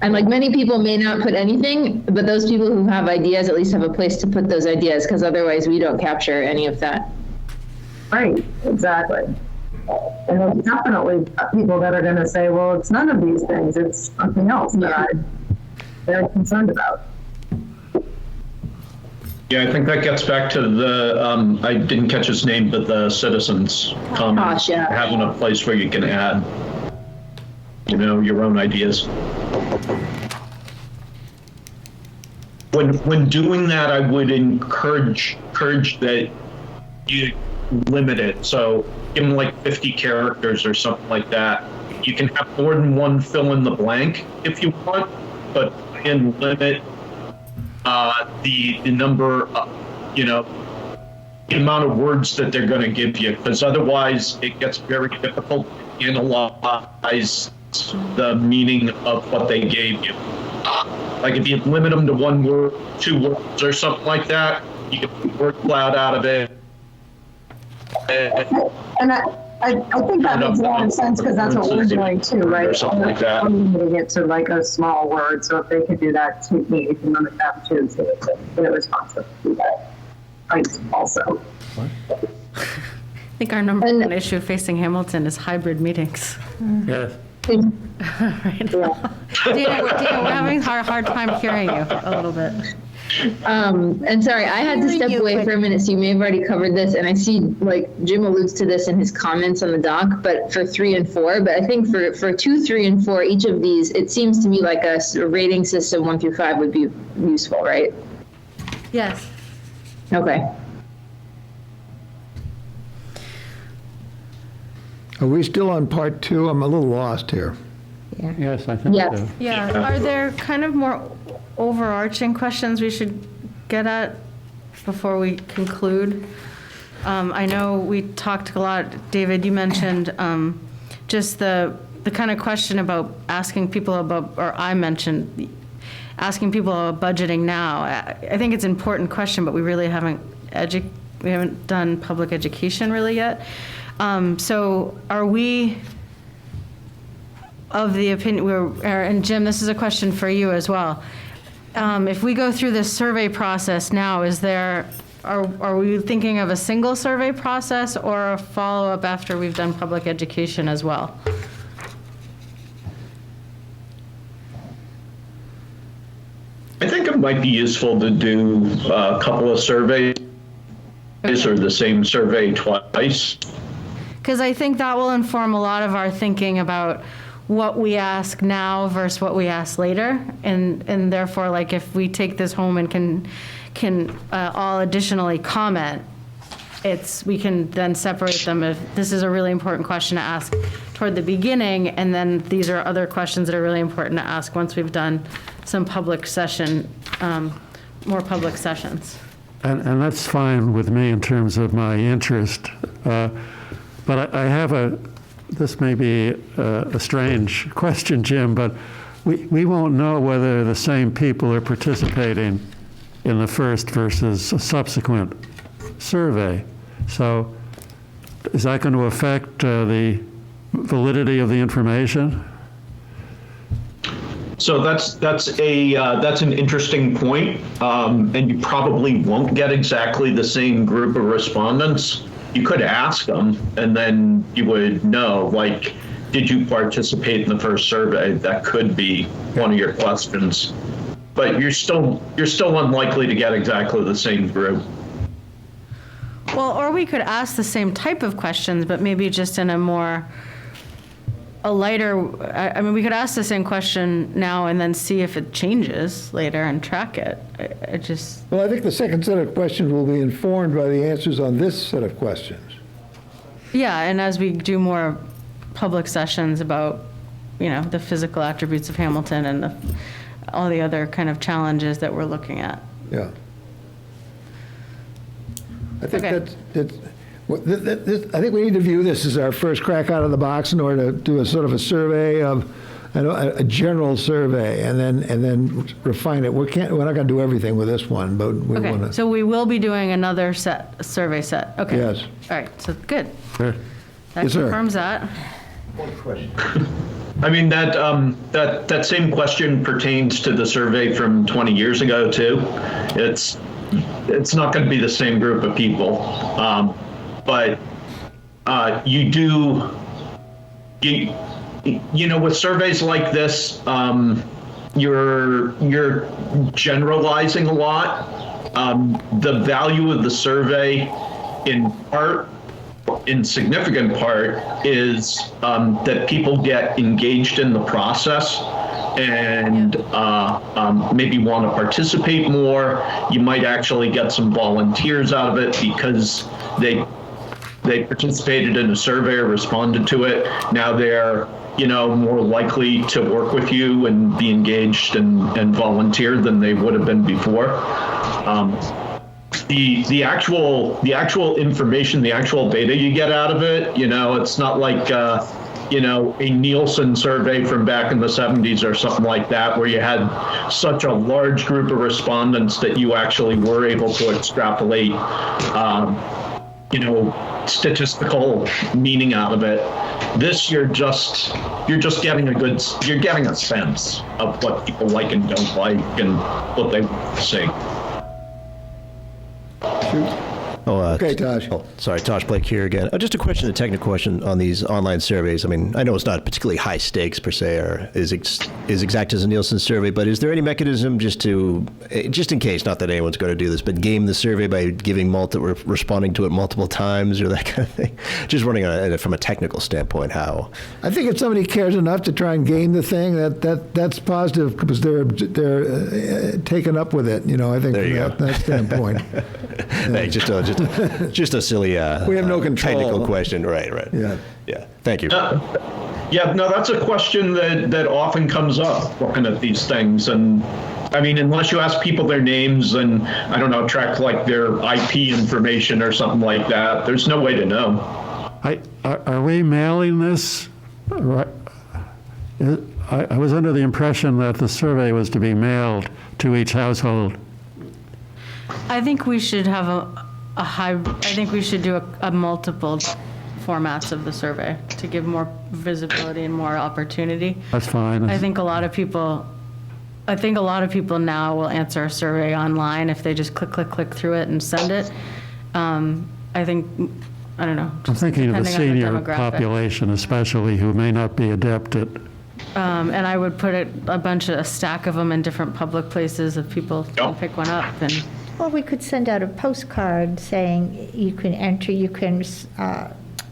And like many people may not put anything, but those people who have ideas at least have a place to put those ideas, because otherwise we don't capture any of that. Right, exactly. And there's definitely people that are going to say, well, it's none of these things, it's something else that I'm very concerned about. Yeah, I think that gets back to the, I didn't catch his name, but the citizens comment. Gosh, yeah. Having a place where you can add, your own ideas. When doing that, I would encourage that you limit it. So give them like 50 characters or something like that. You can have more than one fill in the blank if you want, but and limit the number, the amount of words that they're going to give you, because otherwise it gets very difficult to analyze the meaning of what they gave you. Like if you limit them to 1 word, 2 words, or something like that, you can put word cloud out of it. And I think that makes a lot of sense, because that's what we're doing too, right? Or something like that. We're limiting it to like a small word, so if they could do that too, you can limit that too, so it's a responsive to do that. Right, also. I think our number one issue facing Hamilton is hybrid meetings. Yes. Right. Dana, we're having a hard time hearing you a little bit. And sorry, I had to step away for a minute, so you may have already covered this, and I see like Jim alludes to this in his comments on the doc, but for 3 and 4, but I think for 2, 3, and 4, each of these, it seems to me like a rating system 1 through 5 would be useful, right? Yes. Okay. Are we still on part 2? I'm a little lost here. Yes, I think Yes. so. Yeah, are there kind of more overarching questions we should get at before we conclude? I know we talked a lot, David, you mentioned just the kind of question about asking people about, or I mentioned asking people about budgeting now. I think it's an important question, but we really haven't done public education really yet. So are we of the opinion, and Jim, this is a question for you as well. If we go through this survey process now, are we thinking of a single survey process or a follow-up after we've done public education as well? I think it might be useful to do a couple of surveys or the same survey twice. Because I think that will inform a lot of our thinking about what we ask now versus what we ask later, and therefore, like if we take this home and can all additionally comment, we can then separate them if this is a really important question to ask toward the beginning, and then these are other questions that are really important to ask once we've done some public session, more public sessions. And that's fine with me in terms of my interest. But I have this may be a strange question, Jim, but we won't know whether the same people are participating in the first versus a subsequent survey. So is that going to affect the validity of the information? So that's an interesting point, and you probably won't get exactly the same group of respondents. You could ask them, and then you would know, like, did you participate in the first survey? That could be one of your questions, but you're still unlikely to get exactly the same group. Well, or we could ask the same type of questions, but maybe just in a lighter, I mean, we could ask the same question now and then see if it changes later and track it. Well, I think the second set of questions will be informed by the answers on this set of questions. Yeah, and as we do more public sessions about the physical attributes of Hamilton and all the other kind of challenges that we're looking at. Yeah. I think Okay. I think we need to view this as our first crack out of the box in order to do a sort of a survey of, a general survey, and then refine it. We're not going to do everything with this one, but we want Okay, to. so we will be doing another survey set. Okay. Yes. All right, so good. Sure. That Yes, sir. confirms that. I mean, that same question pertains to the survey from 20 years ago too. It's not going to be the same group of people, but with surveys like this, you're generalizing a lot. The value of the survey, in significant part, is that people get engaged in the process and maybe want to participate more. You might actually get some volunteers out of it because they participated in a survey or responded to it. Now they're more likely to work with you and be engaged and volunteer than they would have been before. The actual information, the actual data you get out of it, it's not like a Nielsen survey from back in the 70s or something like that, where you had such a large group of respondents that you actually were able to extrapolate, statistical meaning out of it. This, you're just getting a sense of what people like and don't like and what they want to see. Okay, Tosh. Sorry, Tosh Blake here again. Just a question, a technical question on these online surveys. I mean, I know it's not particularly high stakes per se, or is exact as a Nielsen survey, but is there any mechanism just in case, not that anyone's going to do this, but game the survey by giving responding to it multiple times or that kind of thing? Just wondering from a technical standpoint how. I think if somebody cares enough to try and game the thing, that's positive because they're taken up with it. I think There you from that standpoint. Hey, just a silly We have no control. technical question. Right. Yeah. Thank you. Yeah, no, that's a question that often comes up looking at these things. And I mean, unless you ask people their names and, I don't know, track like their IP information or something like that, there's no way to know. Are we mailing this? Right. I was under the impression that the survey was to be mailed to each household. I think we should have I think we should do a multiple formats of the survey to give more visibility and more opportunity. That's fine. I think a lot of people now will answer a survey online if they just click through it and send it. I don't know. I'm thinking of the depending on senior demographic. population especially, who may not be adept at. And I would put a stack of them in different public places if people can pick one up. And Or we could send out a postcard saying you can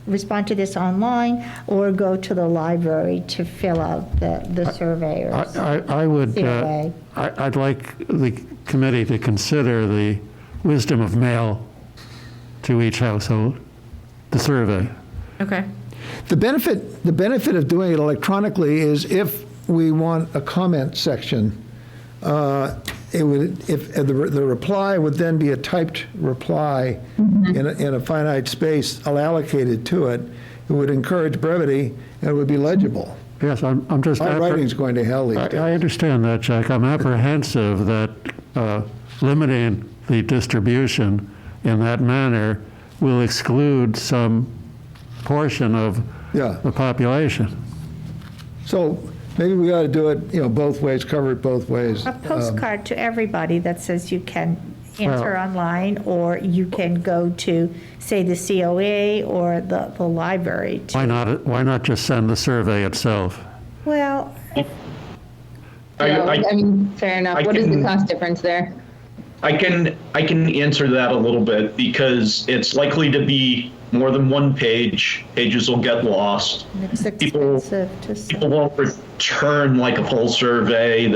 respond to this online or go to the library to fill out the survey or I would, COA. I'd like the committee to consider the wisdom of mail to each household, the survey. okay. The benefit of doing it electronically is if we want a comment section, the reply would then be a typed reply in a finite space allocated to it. It would encourage brevity and it would be legible. Yes, I'm just. My writing's going to hell these days. I understand that, Jack. I'm apprehensive that limiting the distribution in that manner will exclude some portion of the population. So maybe we ought to do it, both ways, cover it both ways. A postcard to everybody that says you can enter Well- online, or you can go to, say, the COA or the library. Why not just send the survey itself? Well, I mean, fair enough. What is the cost difference there? I can answer that a little bit because it's likely to be more than one page. Pages will get lost. it's People expensive to people won't return like a full survey.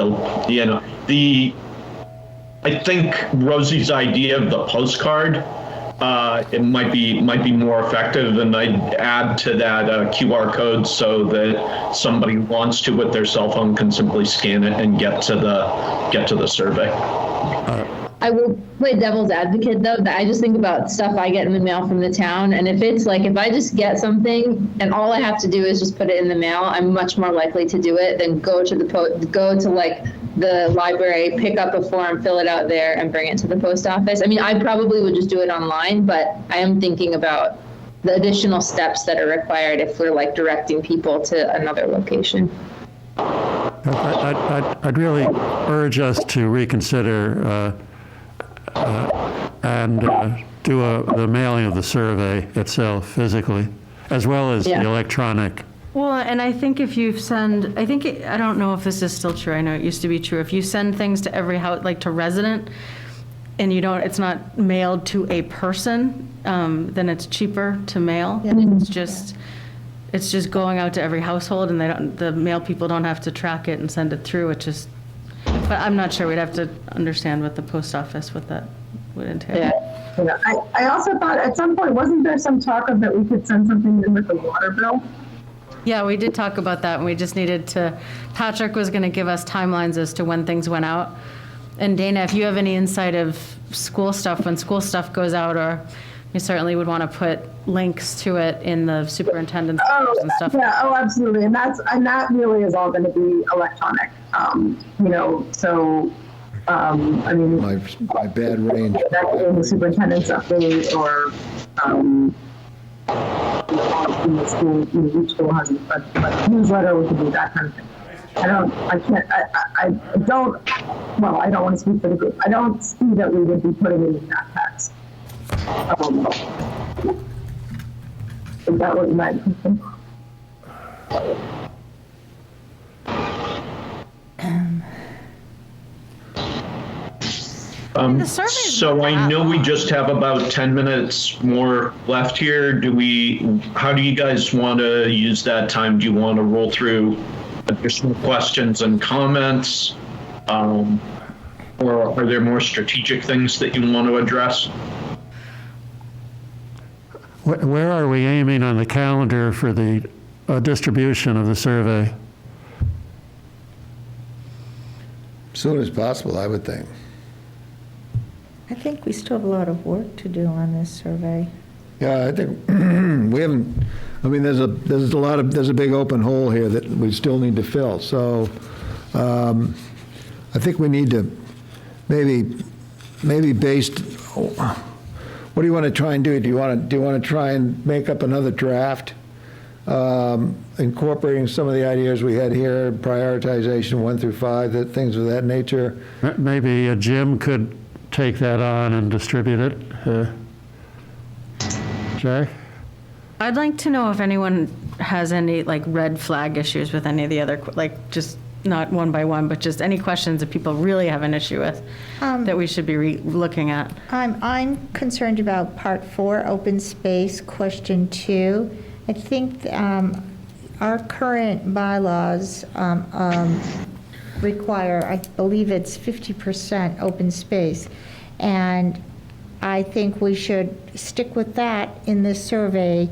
I think Rosie's idea of the postcard it might be more effective. And I'd add to that a QR code so that somebody who wants to with their cell phone can simply scan it and get to the survey. I will play devil's advocate though, that I just think about stuff I get in the mail from the town. And if it's like, if I just get something and all I have to do is just put it in the mail, I'm much more likely to do it than go to like the library, pick up a form, fill it out there and bring it to the post office. I mean, I probably would just do it online, but I am thinking about the additional steps that are required if we're like directing people to another location. I'd really urge us to reconsider and do the mailing of the survey itself physically, as well as the electronic. Well, and I think if you send, I don't know if this is still true. I know it used to be true. If you send things to every house, like to resident, and it's not mailed to a person, then it's cheaper to mail. Yeah. It's just going out to every household, and the mail people don't have to track it and send it through. But I'm not sure. We'd have to understand what the post office, what that would entail. Yeah. I also thought at some point, wasn't there some talk of that we could send something in with the water bill? Yeah, we did talk about that, and we just needed to, Patrick was going to give us timelines as to when things went out. And Dana, if you have any insight of school stuff, when school stuff goes out, or you certainly would want to put links to it in the superintendent's letters and stuff. Yeah, absolutely. And that really is all going to be electronic. I mean, my bad range. That's in the superintendent's update or in the school, each school has a newsletter, we could do that kind of thing. I don't want to speak for the group. I don't see that we would be putting it in that text. Is that what you might think? So I know we just have about 10 minutes more left here. How do you guys want to use that time? Do you want to roll through additional questions and comments? Or are there more strategic things that you want to address? Where are we aiming on the calendar for the distribution of the survey? As soon as possible, I would think. I think we still have a lot of work to do on this survey. Yeah, I think we haven't. I mean, there's a big open hole here that we still need to fill. So, I think we need to maybe based. What do you want to try and do? Do you want to try and make up another draft, incorporating some of the ideas we had here, prioritization 1 through 5, things of that nature? Maybe Jim could take that on and distribute it. Jay? I'd like to know if anyone has any like red flag issues with any of the other, like just not one by one, but just any questions that people really have an issue with that we should be looking at. I'm concerned about part 4, open space, question 2. I think our current bylaws require, I believe it's 50% open space. And I think we should stick with that in this survey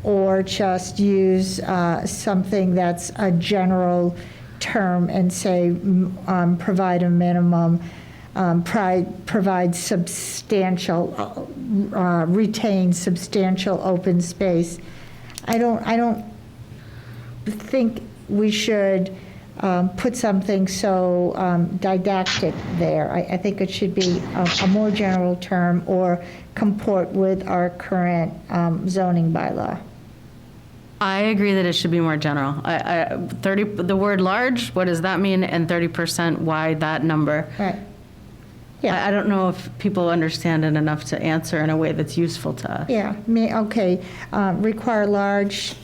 or just use something that's a general term and say provide a minimum, provide substantial, retain substantial open space. I don't think we should put something so didactic there. I think it should be a more general term or comport with our current zoning bylaw. I agree that it should be more general. The word large, what does that mean? And 30%, why that number? Right. Yeah. I don't know if people understand it enough to answer in a way that's useful to us. Yeah, okay. Require large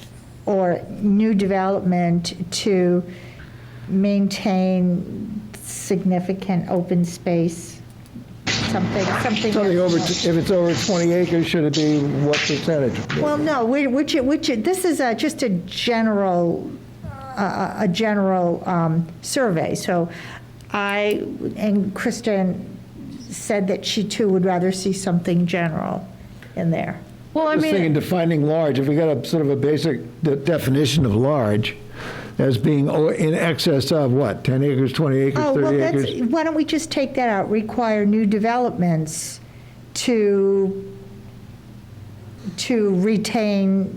or new development to maintain significant open space. Something. If it's over 20 acres, should it be what percentage? Well, no. This is just a general survey. So, and Kristen said that she too would rather see something general. in there. Well, I Just thinking mean, defining large, if we got a sort of a basic definition of large as being in excess of what, 10 acres, 20 acres, Oh, 30 well, acres? why don't we just take that out, require new developments to retain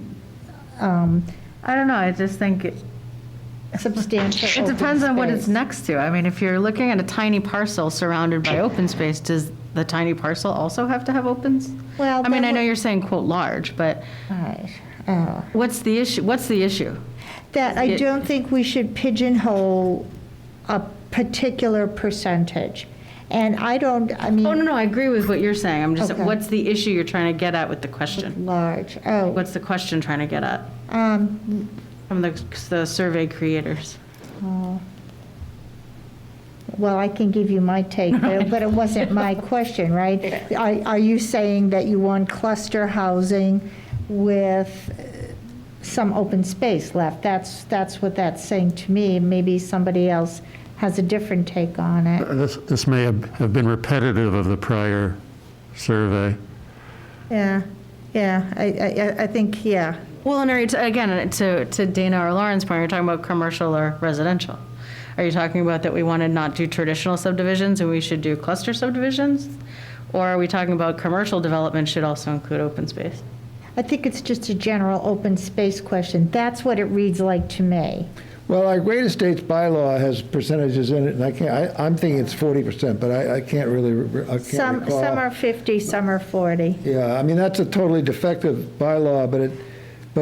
I don't know, I just think substantial it open depends on what it's space. next to. I mean, if you're looking at a tiny parcel surrounded by open space, does the tiny parcel also have to have opens? Well, I mean, that I know would- you're saying quote large, but Right. Oh. what's the issue? What's the issue? That I don't think we should pigeonhole a particular percentage. And I mean. Oh, no, I agree with what you're saying. I'm just, Okay. what's the issue you're trying to get at with the question? Large, oh. What's the question trying to get at Um, from the survey creators? Well, I can give you my take, but it wasn't my question, right? Are you saying that you want cluster housing with some open space left? That's what that's saying to me. Maybe somebody else has a different take on it. This may have been repetitive of the prior survey. Yeah, I think, yeah. Well, and again, to Dana or Lauren's point, you're talking about commercial or residential. Are you talking about that we want to not do traditional subdivisions and we should do cluster subdivisions? Or are we talking about commercial development should also include open space? I think it's just a general open space question. That's what it reads like to me. Well, our great estates bylaw has percentages in it, and I'm thinking it's 40%, but I can't really, I can't Some recall. are 50, some are 40. Yeah, I mean, that's a totally defective bylaw, but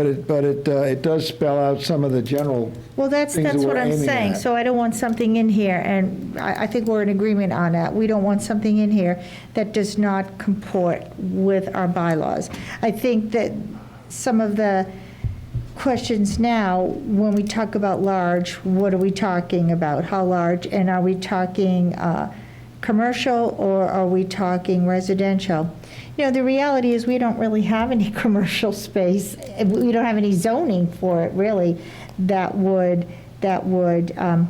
it does spell out some of the general Well, that's things that what we're I'm aiming saying. at. So I don't want something in here, and I think we're in agreement on that. We don't want something in here that does not comport with our bylaws. I think that some of the questions now, when we talk about large, what are we talking about? How large? And are we talking commercial or are we talking residential? You know, the reality is we don't really have any commercial space. We don't have any zoning for it, really, that would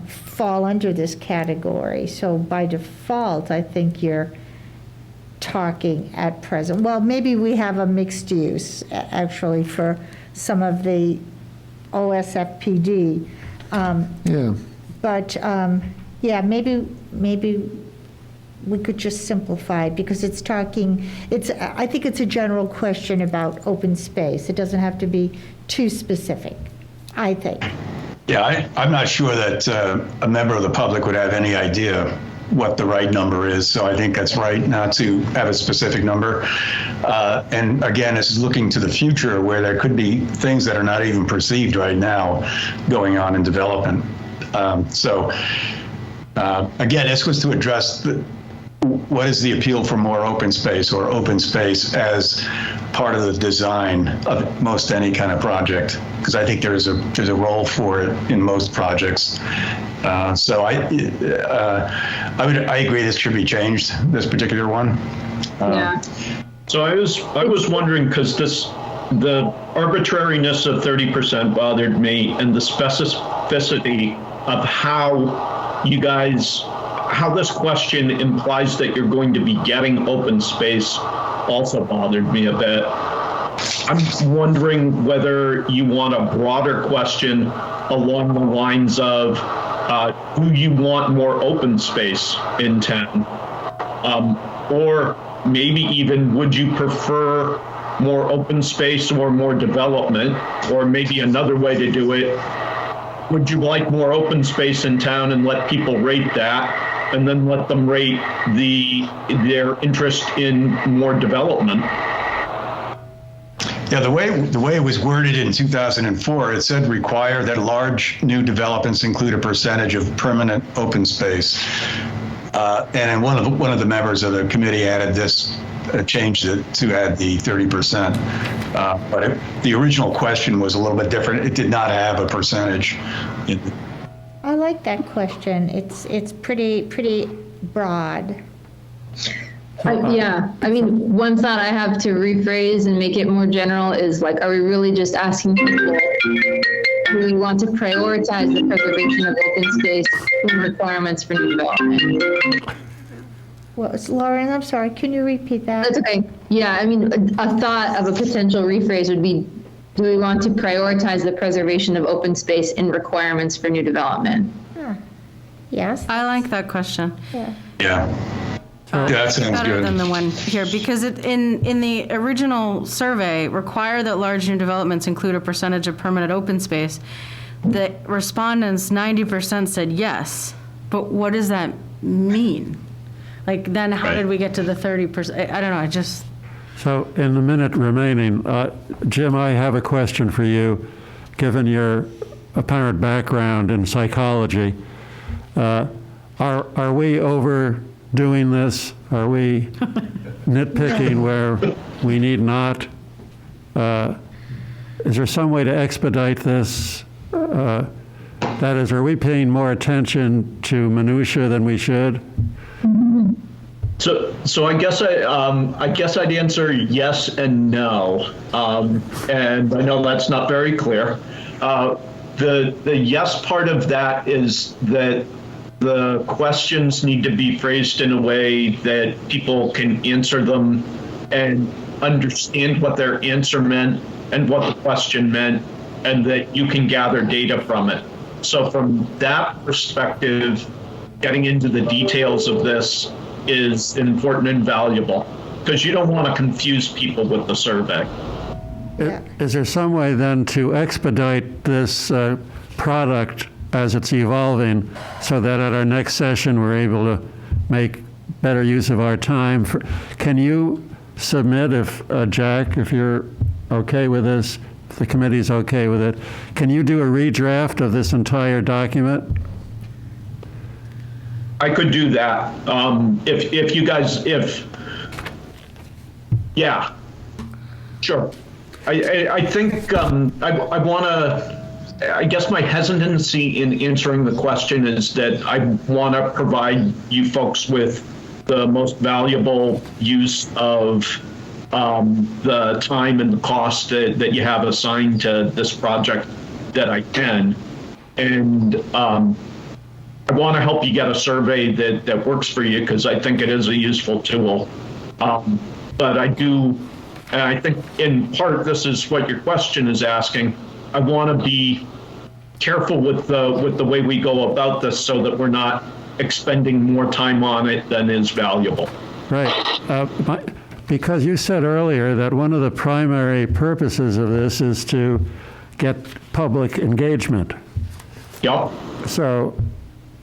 fall under this category. So by default, I think you're talking at present. Well, maybe we have a mixed use, actually, for some of the OSFPD. Yeah. But, yeah, maybe we could just simplify it because it's talking, I think it's a general question about open space. It doesn't have to be too specific, I think. Yeah, I'm not sure that a member of the public would have any idea what the right number is. So I think that's right not to have a specific number. And again, this is looking to the future where there could be things that are not even perceived right now going on in development. Again, this was to address what is the appeal for more open space or open space as part of the design of most any kind of project, because I think there's a role for it in most projects. So I agree this should be changed, this particular one. Yeah. So I was wondering, because the arbitrariness of 30% bothered me, and the specificity of how this question implies that you're going to be getting open space also bothered me a bit. I'm wondering whether you want a broader question along the lines of, do you want more open space in town? Or maybe even, would you prefer more open space or more development? Or maybe another way to do it, would you like more open space in town and let people rate that, and then let them rate their interest in more development? Yeah, the way it was worded in 2004, it said require that large new developments include a percentage of permanent open space. And then one of the members of the committee added this, changed it to add the 30%. But the original question was a little bit different. It did not have a percentage. I like that question. It's pretty broad. Yeah, I mean, one thought I have to rephrase and make it more general is like, are we really just asking people, do we want to prioritize the preservation of open space and requirements for new development? Well, Lauren, I'm sorry, can you repeat that? That's okay. Yeah, I mean, a thought of a potential rephrase would be, do we want to prioritize the preservation of open space in requirements for new development? Yes? I like that question. Yeah. Yeah. That sounds Better good. than the one here, because in the original survey, require that large new developments include a percentage of permanent open space. The respondents, 90% said yes, but what does that mean? Like, then how did we get to the 30%? I don't know, I just... So in the minute remaining, Jim, I have a question for you. Given your apparent background in psychology, are we overdoing this? Are we nitpicking where we need not? Is there some way to expedite this? That is, are we paying more attention to minutia than we should? So I guess I'd answer yes and no, and I know that's not very clear. The yes part of that is that the questions need to be phrased in a way that people can answer them and understand what their answer meant and what the question meant, and that you can gather data from it. So from that perspective, getting into the details of this is important and valuable, because you don't want to confuse people with the survey. Is there some way then to expedite this product as it's evolving so that at our next session we're able to make better use of our time? Can you submit, if Jack, if you're okay with this, if the committee's okay with it, can you do a redraft of this entire document? I could do that. If you guys, yeah, sure. I think I want to, I guess my hesitancy in answering the question is that I want to provide you folks with the most valuable use of the time and the cost that you have assigned to this project that I can. And I want to help you get a survey that works for you, because I think it is a useful tool. But I do, and I think in part this is what your question is asking, I want to be careful with the way we go about this so that we're not expending more time on it than is valuable. Right. Because you said earlier that one of the primary purposes of this is to get public engagement. Yep. So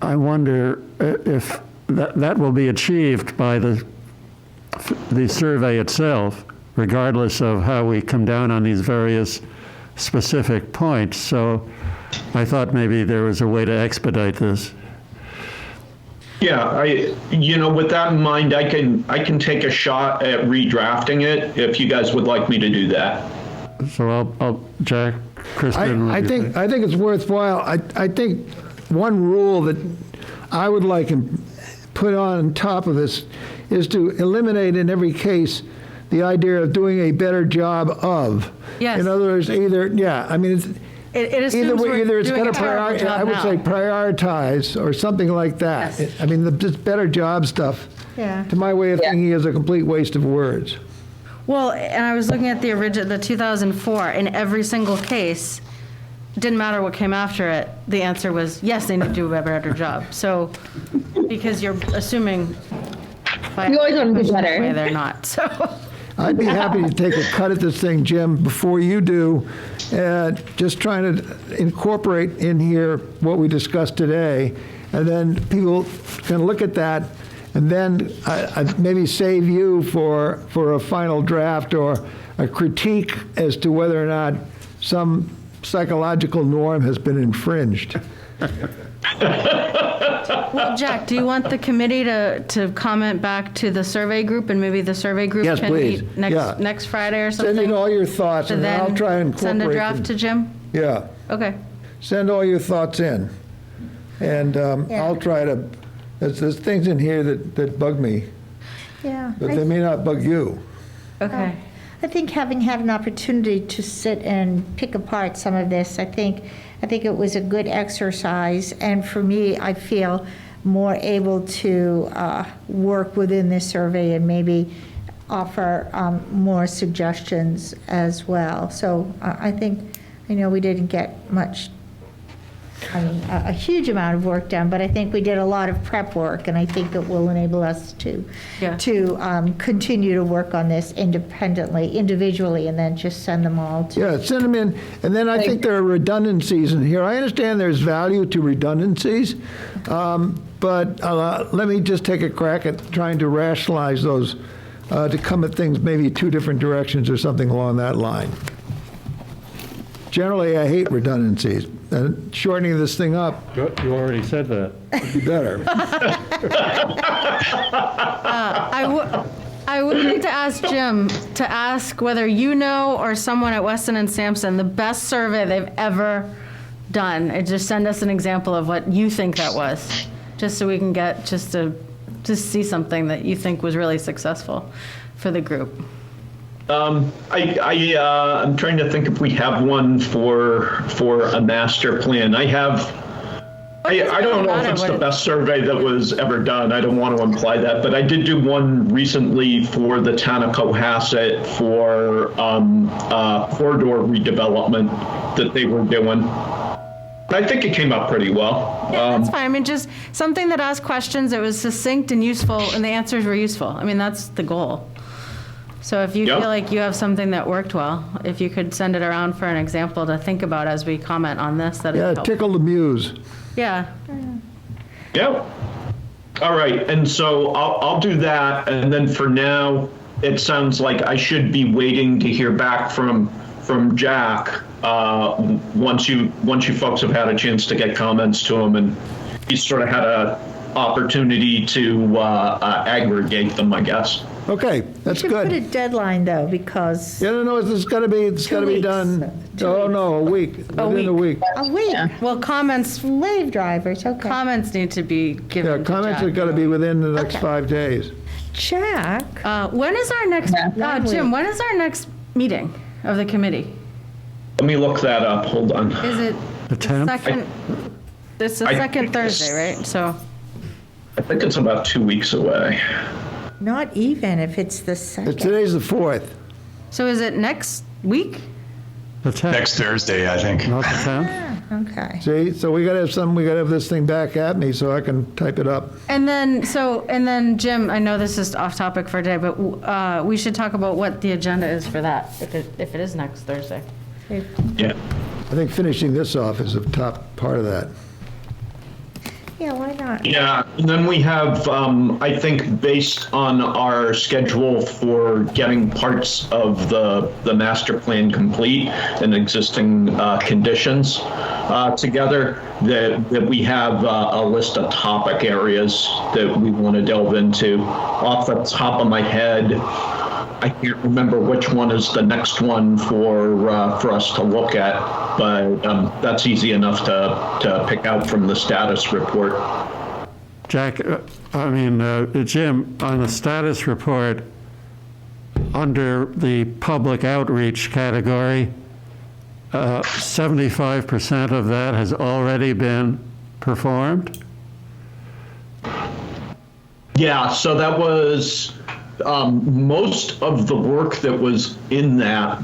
I wonder if that will be achieved by the survey itself, regardless of how we come down on these various specific points. So I thought maybe there was a way to expedite this. Yeah, with that in mind, I can take a shot at redrafting it if you guys would like me to do that. So I'll Jack, Kristen. I think it's worthwhile. I think one rule that I would like and put on top of this is to eliminate in every case the idea of doing a better job of. Yes. In other words, either It assumes either it's doing going a to terrible job I would now. say prioritize or something like that. Yes. I mean, the better job stuff, Yeah. to my way of thinking, is a complete waste of words. Well, and I was looking at the 2004, in every single case, it didn't matter what came after it, the answer was, yes, they need to do a better job. So, because you're assuming by You always want to do better. way they're not, so. I'd be happy to take a cut at this thing, Jim, before you do, just trying to incorporate in here what we discussed today, and then people can look at that, and then maybe save you for a final draft or a critique as to whether or not some psychological norm has been infringed. Well, Jack, do you want the committee to comment back to the survey group, and maybe the survey group Yes, can please. meet Yeah. next Friday or something? Send in all your thoughts, to and I'll then try and incorporate send a draft them. to Jim? Yeah, Okay. send all your thoughts in, and I'll try to. There's things in here that bug me, Yeah. but they may not bug you. Okay. I think having had an opportunity to sit and pick apart some of this, I think it was a good exercise. And for me, I feel more able to work within this survey and maybe offer more suggestions as well. So I know we didn't get much, a huge amount of work done, but I think we did a lot of prep work, and I think it will enable us to continue to work on this individually, and then just send them all to. Yeah, send them in, and then I think there are redundancies in here. I understand there's value to redundancies, but let me just take a crack at trying to rationalize those, to come at things maybe two different directions or something along that line. Generally, I hate redundancies. And shortening this thing up You already said that. would be better. I would like to ask Jim to ask whether you know or someone at Weston and Sampson the best survey they've ever done, and just send us an example of what you think that was, just so we can get to see something that you think was really successful for the group. I'm trying to think if we have one for a master plan. I don't know if it's the best survey that was ever done. I don't want to imply that, but I did do one recently for the town of Cohasset for corridor redevelopment that they were doing. I think it came out pretty well. Yeah, that's fine. I mean, just something that asked questions that was succinct and useful, and the answers were useful. I mean, that's the goal. So if you feel like you have something that worked well, if you could send it around for an example to think about as we comment on this, that'd help. Tickle the muse. Yeah. Yep. All right, and so I'll do that, and then for now, it sounds like I should be waiting to hear back from Jack once you folks have had a chance to get comments to him, and he's sort of had a opportunity to aggregate them, I guess. Okay, that's We should put a good. deadline, though, because No, it's got to be done. A week. Within a week. a week. Well, comments Slave drivers, okay. need to be given Yeah, to comments Jack. have got to be within the next Okay. 5 days. Jack, When is our next, Jim, when is our next meeting of the committee? Let me look that up. Hold on. Is it The 10th? second, it's the I second think it's- Thursday, right? So, I think it's about 2 weeks away. not even if it's the second. Today's the 4th. so is it next week? The 10th, Next Thursday, I think. not the 10th? Okay. See, so we got to have this thing back at me so I can type it up. And then Jim, I know this is off topic for today, but we should talk about what the agenda is for that, if it is next Thursday. Yeah. I think finishing this off is the top part of that. Yeah, why not? Yeah, and then we have, I think, based on our schedule for getting parts of the master plan complete and existing conditions together, that we have a list of topic areas that we want to delve into. Off the top of my head, I can't remember which one is the next one for us to look at, but that's easy enough to pick out from the status report. Jack, Jim, on the status report, under the public outreach category, 75% of that has already been performed? Yeah, so that was most of the work that was in that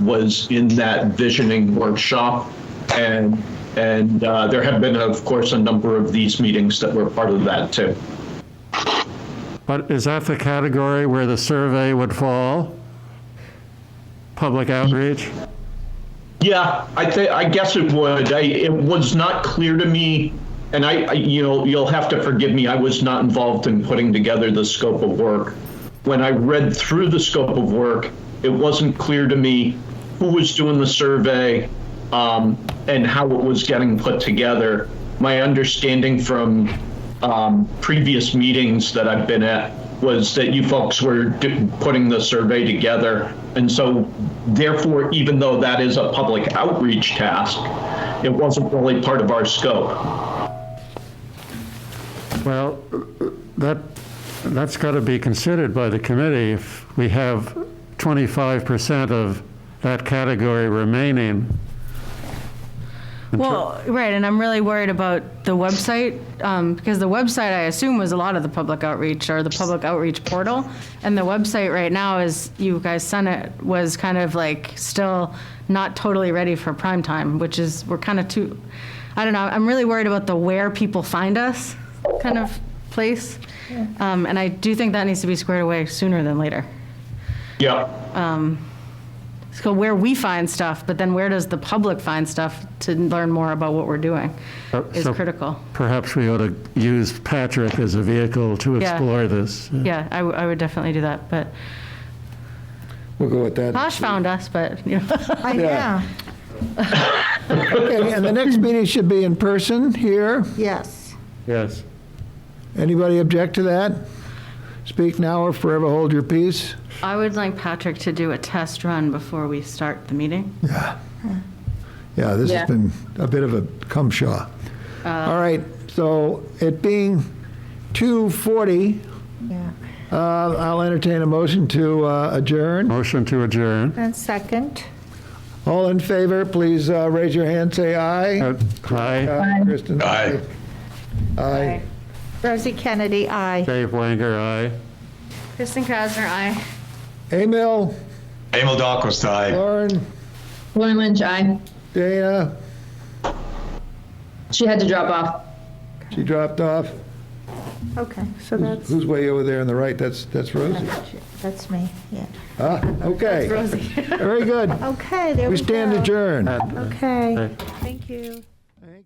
visioning workshop, and there have been, of course, a number of these meetings that were part of that too. But is that the category where the survey would fall? Public outreach? Yeah, I guess it would. It was not clear to me, and you'll have to forgive me. I was not involved in putting together the scope of work. When I read through the scope of work, it wasn't clear to me who was doing the survey and how it was getting put together. My understanding from previous meetings that I've been at was that you folks were putting the survey together. And so therefore, even though that is a public outreach task, it wasn't really part of our scope. Well, that's got to be considered by the committee. If we have 25% of that category remaining, Well, right, and I'm really worried about the website, because the website, I assume, was a lot of the public outreach, or the public outreach portal. And the website right now, as you guys sent it, was kind of like still not totally ready for prime time, which is, we're kind of too, I don't know, I'm really worried about the where people find us kind of place. And I do think that needs to be squared away sooner than later. Yeah. So where we find stuff, but then where does the public find stuff to learn more about what we're doing is So critical. Perhaps we ought to use Patrick as a vehicle to Yeah. explore this. Yeah, I would definitely do that, but We'll go with that. Tosh found us, but, you know. I Yeah. know, Okay, and the next meeting should be in person here. yes. Yes. Anybody object to that? Speak now or forever hold your peace. I would like Patrick to do a test run before we start the meeting. Yeah, this Yeah. has been a bit of a cumshaw. All right, so it being 2:40, Yeah. I'll entertain a motion to adjourn. Motion to adjourn. And second, All in favor, please raise your hand, say aye. Aye. Kristen? Aye. Aye. Rosie Kennedy, aye. Dave Wanger, aye. Kristen Krasner, aye. Emil, Emil Dahlquist, aye. Lauren, Lauren Lynch, aye. Dana, She had to drop off. she dropped off. Okay, so that's, Who's way over there on the right? That's Rosie. that's me, yeah. Ah, okay. Rosie. Very good. Okay, there We we stand go. adjourned. Okay, Aye. thank you. Thank you.